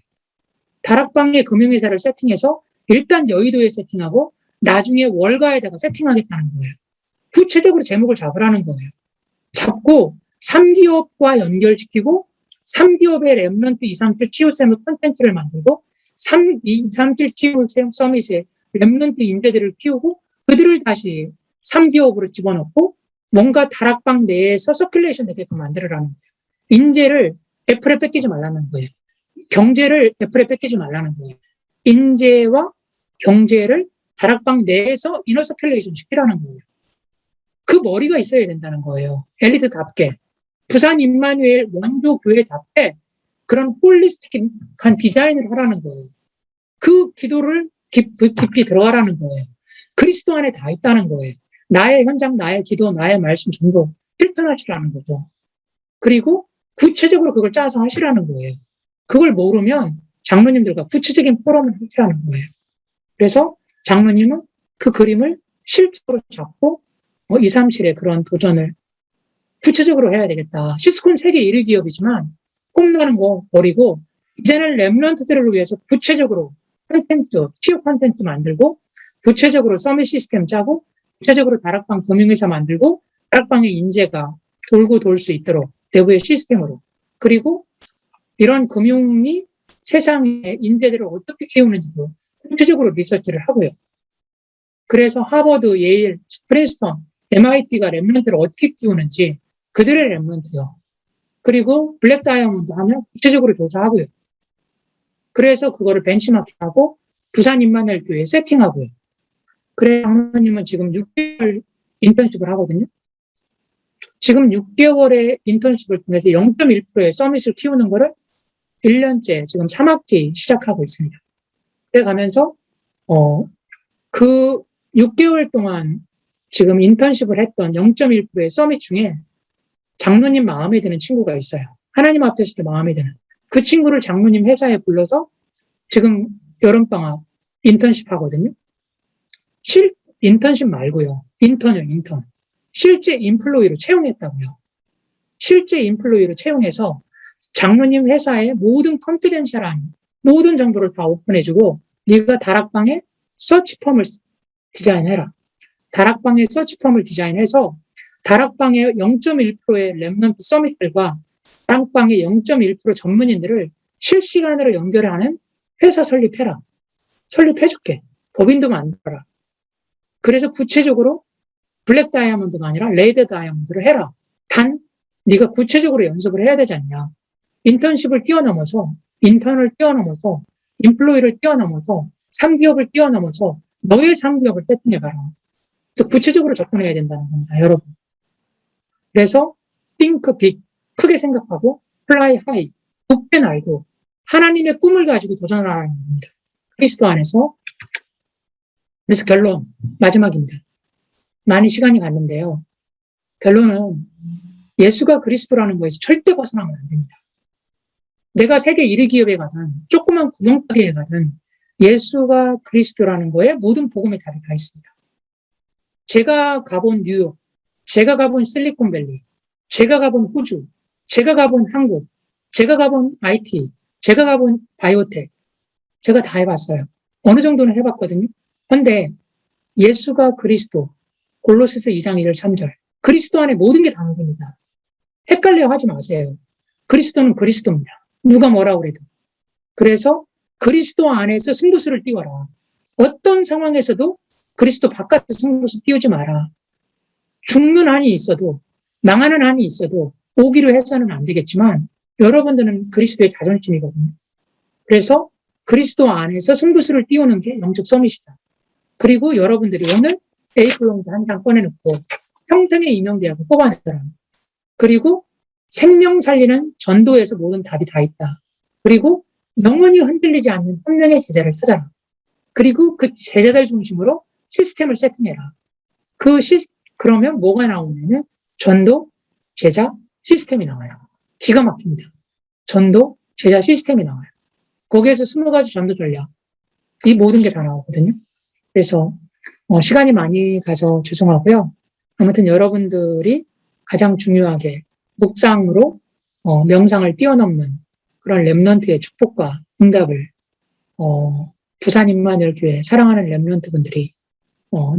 A: 다락방에 금융회사를 세팅해서 일단 여의도에 세팅하고 나중에 월가에다가 세팅하겠다는 거예요. 구체적으로 제목을 잡으라는 거예요. 잡고 3기업과 연결시키고 3기업의 렘넌트 237 치유쌤의 콘텐츠를 만들고 237 치유 서밋의 렘넌트 인재들을 키우고 그들을 다시 3기업으로 집어넣고 뭔가 다락방 내에서 서큘레이션 되게끔 만들어라는 거예요. 인재를 애플에 뺏기지 말라는 거예요. 경제를 애플에 뺏기지 말라는 거예요. 인재와 경제를 다락방 내에서 이너 서큘레이션 시키라는 거예요. 그 머리가 있어야 된다는 거예요. 엘리트답게. 부산 임마누엘 원조 교회답게 그런 홀리스틱한 디자인을 하라는 거예요. 그 기도를 깊이 들어가라는 거예요. 그리스도 안에 다 있다는 거예요. 나의 현장, 나의 기도, 나의 말씀 전부 필터하시라는 거죠. 그리고 구체적으로 그걸 짜서 하시라는 거예요. 그걸 모르면 장로님들과 구체적인 포럼을 하시라는 거예요. 그래서 장로님은 그 그림을 실제로 잡고 237의 그런 도전을 구체적으로 해야 되겠다. 시스콘 세계 1위 기업이지만 홈나는 거 버리고 이제는 렘넌트들을 위해서 구체적으로 콘텐츠, 치유 콘텐츠 만들고 구체적으로 서밋 시스템 짜고 구체적으로 다락방 금융회사 만들고 다락방의 인재가 돌고 돌 수 있도록 내부의 시스템으로 그리고 이런 금융이 세상의 인재들을 어떻게 키우는지도 구체적으로 리서치를 하고요. 그래서 하버드, 예일, 프린스턴, MIT가 렘넌트를 어떻게 키우는지 그들의 렘넌트요. 그리고 블랙 다이아몬드 하면 구체적으로 조사하고요. 그래서 그거를 벤치마킹하고 부산 임마누엘 교회에 세팅하고요. 그래서 장로님은 지금 6개월 인턴십을 하거든요. 지금 6개월의 인턴십을 통해서 0.1%의 서밋을 키우는 거를 1년째 지금 3학기 시작하고 있습니다. 그래 가면서 그 6개월 동안 지금 인턴십을 했던 0.1%의 서밋 중에 장로님 마음에 드는 친구가 있어요. 하나님 앞에서도 마음에 드는. 그 친구를 장로님 회사에 불러서 지금 여름방학 인턴십 하거든요. 인턴십 말고요. 인턴이요, 인턴. 실제 인플로이로 채용했다고요. 실제 인플로이로 채용해서 장로님 회사의 모든 컨피덴셜한 모든 정보를 다 오픈해주고 네가 다락방에 서치펌을 디자인해라. 다락방에 서치펌을 디자인해서 다락방의 0.1%의 렘넌트 서밋들과 다락방의 0.1% 전문인들을 실시간으로 연결하는 회사 설립해라. 설립해줄게. 법인도 만들어라. 그래서 구체적으로 블랙 다이아몬드가 아니라 레드 다이아몬드를 해라. 단 네가 구체적으로 연습을 해야 되지 않냐. 인턴십을 뛰어넘어서 인턴을 뛰어넘어서 인플로이를 뛰어넘어서 3기업을 뛰어넘어서 너의 3기업을 세팅해봐라. 그래서 구체적으로 접근해야 된다는 겁니다. 여러분. 그래서 think big, 크게 생각하고 fly high, 높게 날고 하나님의 꿈을 가지고 도전하라는 겁니다. 그리스도 안에서. 그래서 결론, 마지막입니다. 많이 시간이 갔는데요. 결론은 예수가 그리스도라는 거에서 절대 벗어나면 안 됩니다. 내가 세계 1위 기업에 가든 조그만 구멍가게에 가든 예수가 그리스도라는 거에 모든 복음의 답이 다 있습니다. 제가 가본 뉴욕, 제가 가본 실리콘밸리, 제가 가본 호주, 제가 가본 한국, 제가 가본 IT, 제가 가본 바이오텍, 제가 다 해봤어요. 어느 정도는 해봤거든요. 그런데 예수가 그리스도, 골로새서 2장 1절 3절, 그리스도 안에 모든 게 담깁니다. 헷갈려 하지 마세요. 그리스도는 그리스도입니다. 누가 뭐라 그래도. 그래서 그리스도 안에서 승부수를 띄워라. 어떤 상황에서도 그리스도 바깥에 승부수 띄우지 마라. 죽는 한이 있어도, 망하는 한이 있어도 오기로 해서는 안 되겠지만 여러분들은 그리스도의 자존심이거든요. 그래서 그리스도 안에서 승부수를 띄우는 게 영적 서밋이다. 그리고 여러분들이 오늘 A4용지 한 장 꺼내놓고 평생의 임용대학을 뽑아내더라. 그리고 생명 살리는 전도에서 모든 답이 다 있다. 그리고 영원히 흔들리지 않는 한 명의 제자를 찾아라. 그리고 그 제자들 중심으로 시스템을 세팅해라. 그러면 뭐가 나오냐면 전도, 제자, 시스템이 나와요. 기가 막힙니다. 전도, 제자, 시스템이 나와요. 거기에서 20가지 전도 전략. 이 모든 게 다 나오거든요. 그래서 시간이 많이 가서 죄송하고요. 아무튼 여러분들이 가장 중요하게 묵상으로 명상을 뛰어넘는 그런 렘넌트의 축복과 응답을 부산 임마누엘 교회 사랑하는 렘넌트 분들이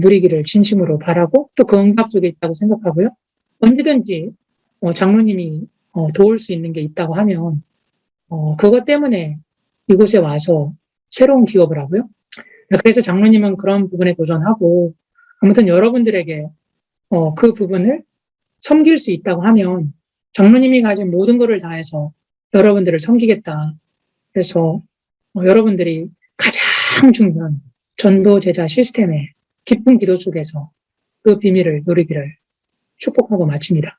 A: 누리기를 진심으로 바라고 또 그 응답 속에 있다고 생각하고요. 언제든지 장로님이 도울 수 있는 게 있다고 하면 그것 때문에 이곳에 와서 새로운 기업을 하고요. 그래서 장로님은 그런 부분에 도전하고 아무튼 여러분들에게 그 부분을 섬길 수 있다고 하면 장로님이 가진 모든 것을 다해서 여러분들을 섬기겠다. 그래서 여러분들이 가장 중요한 전도 제자 시스템의 깊은 기도 속에서 그 비밀을 누리기를 축복하고 마칩니다.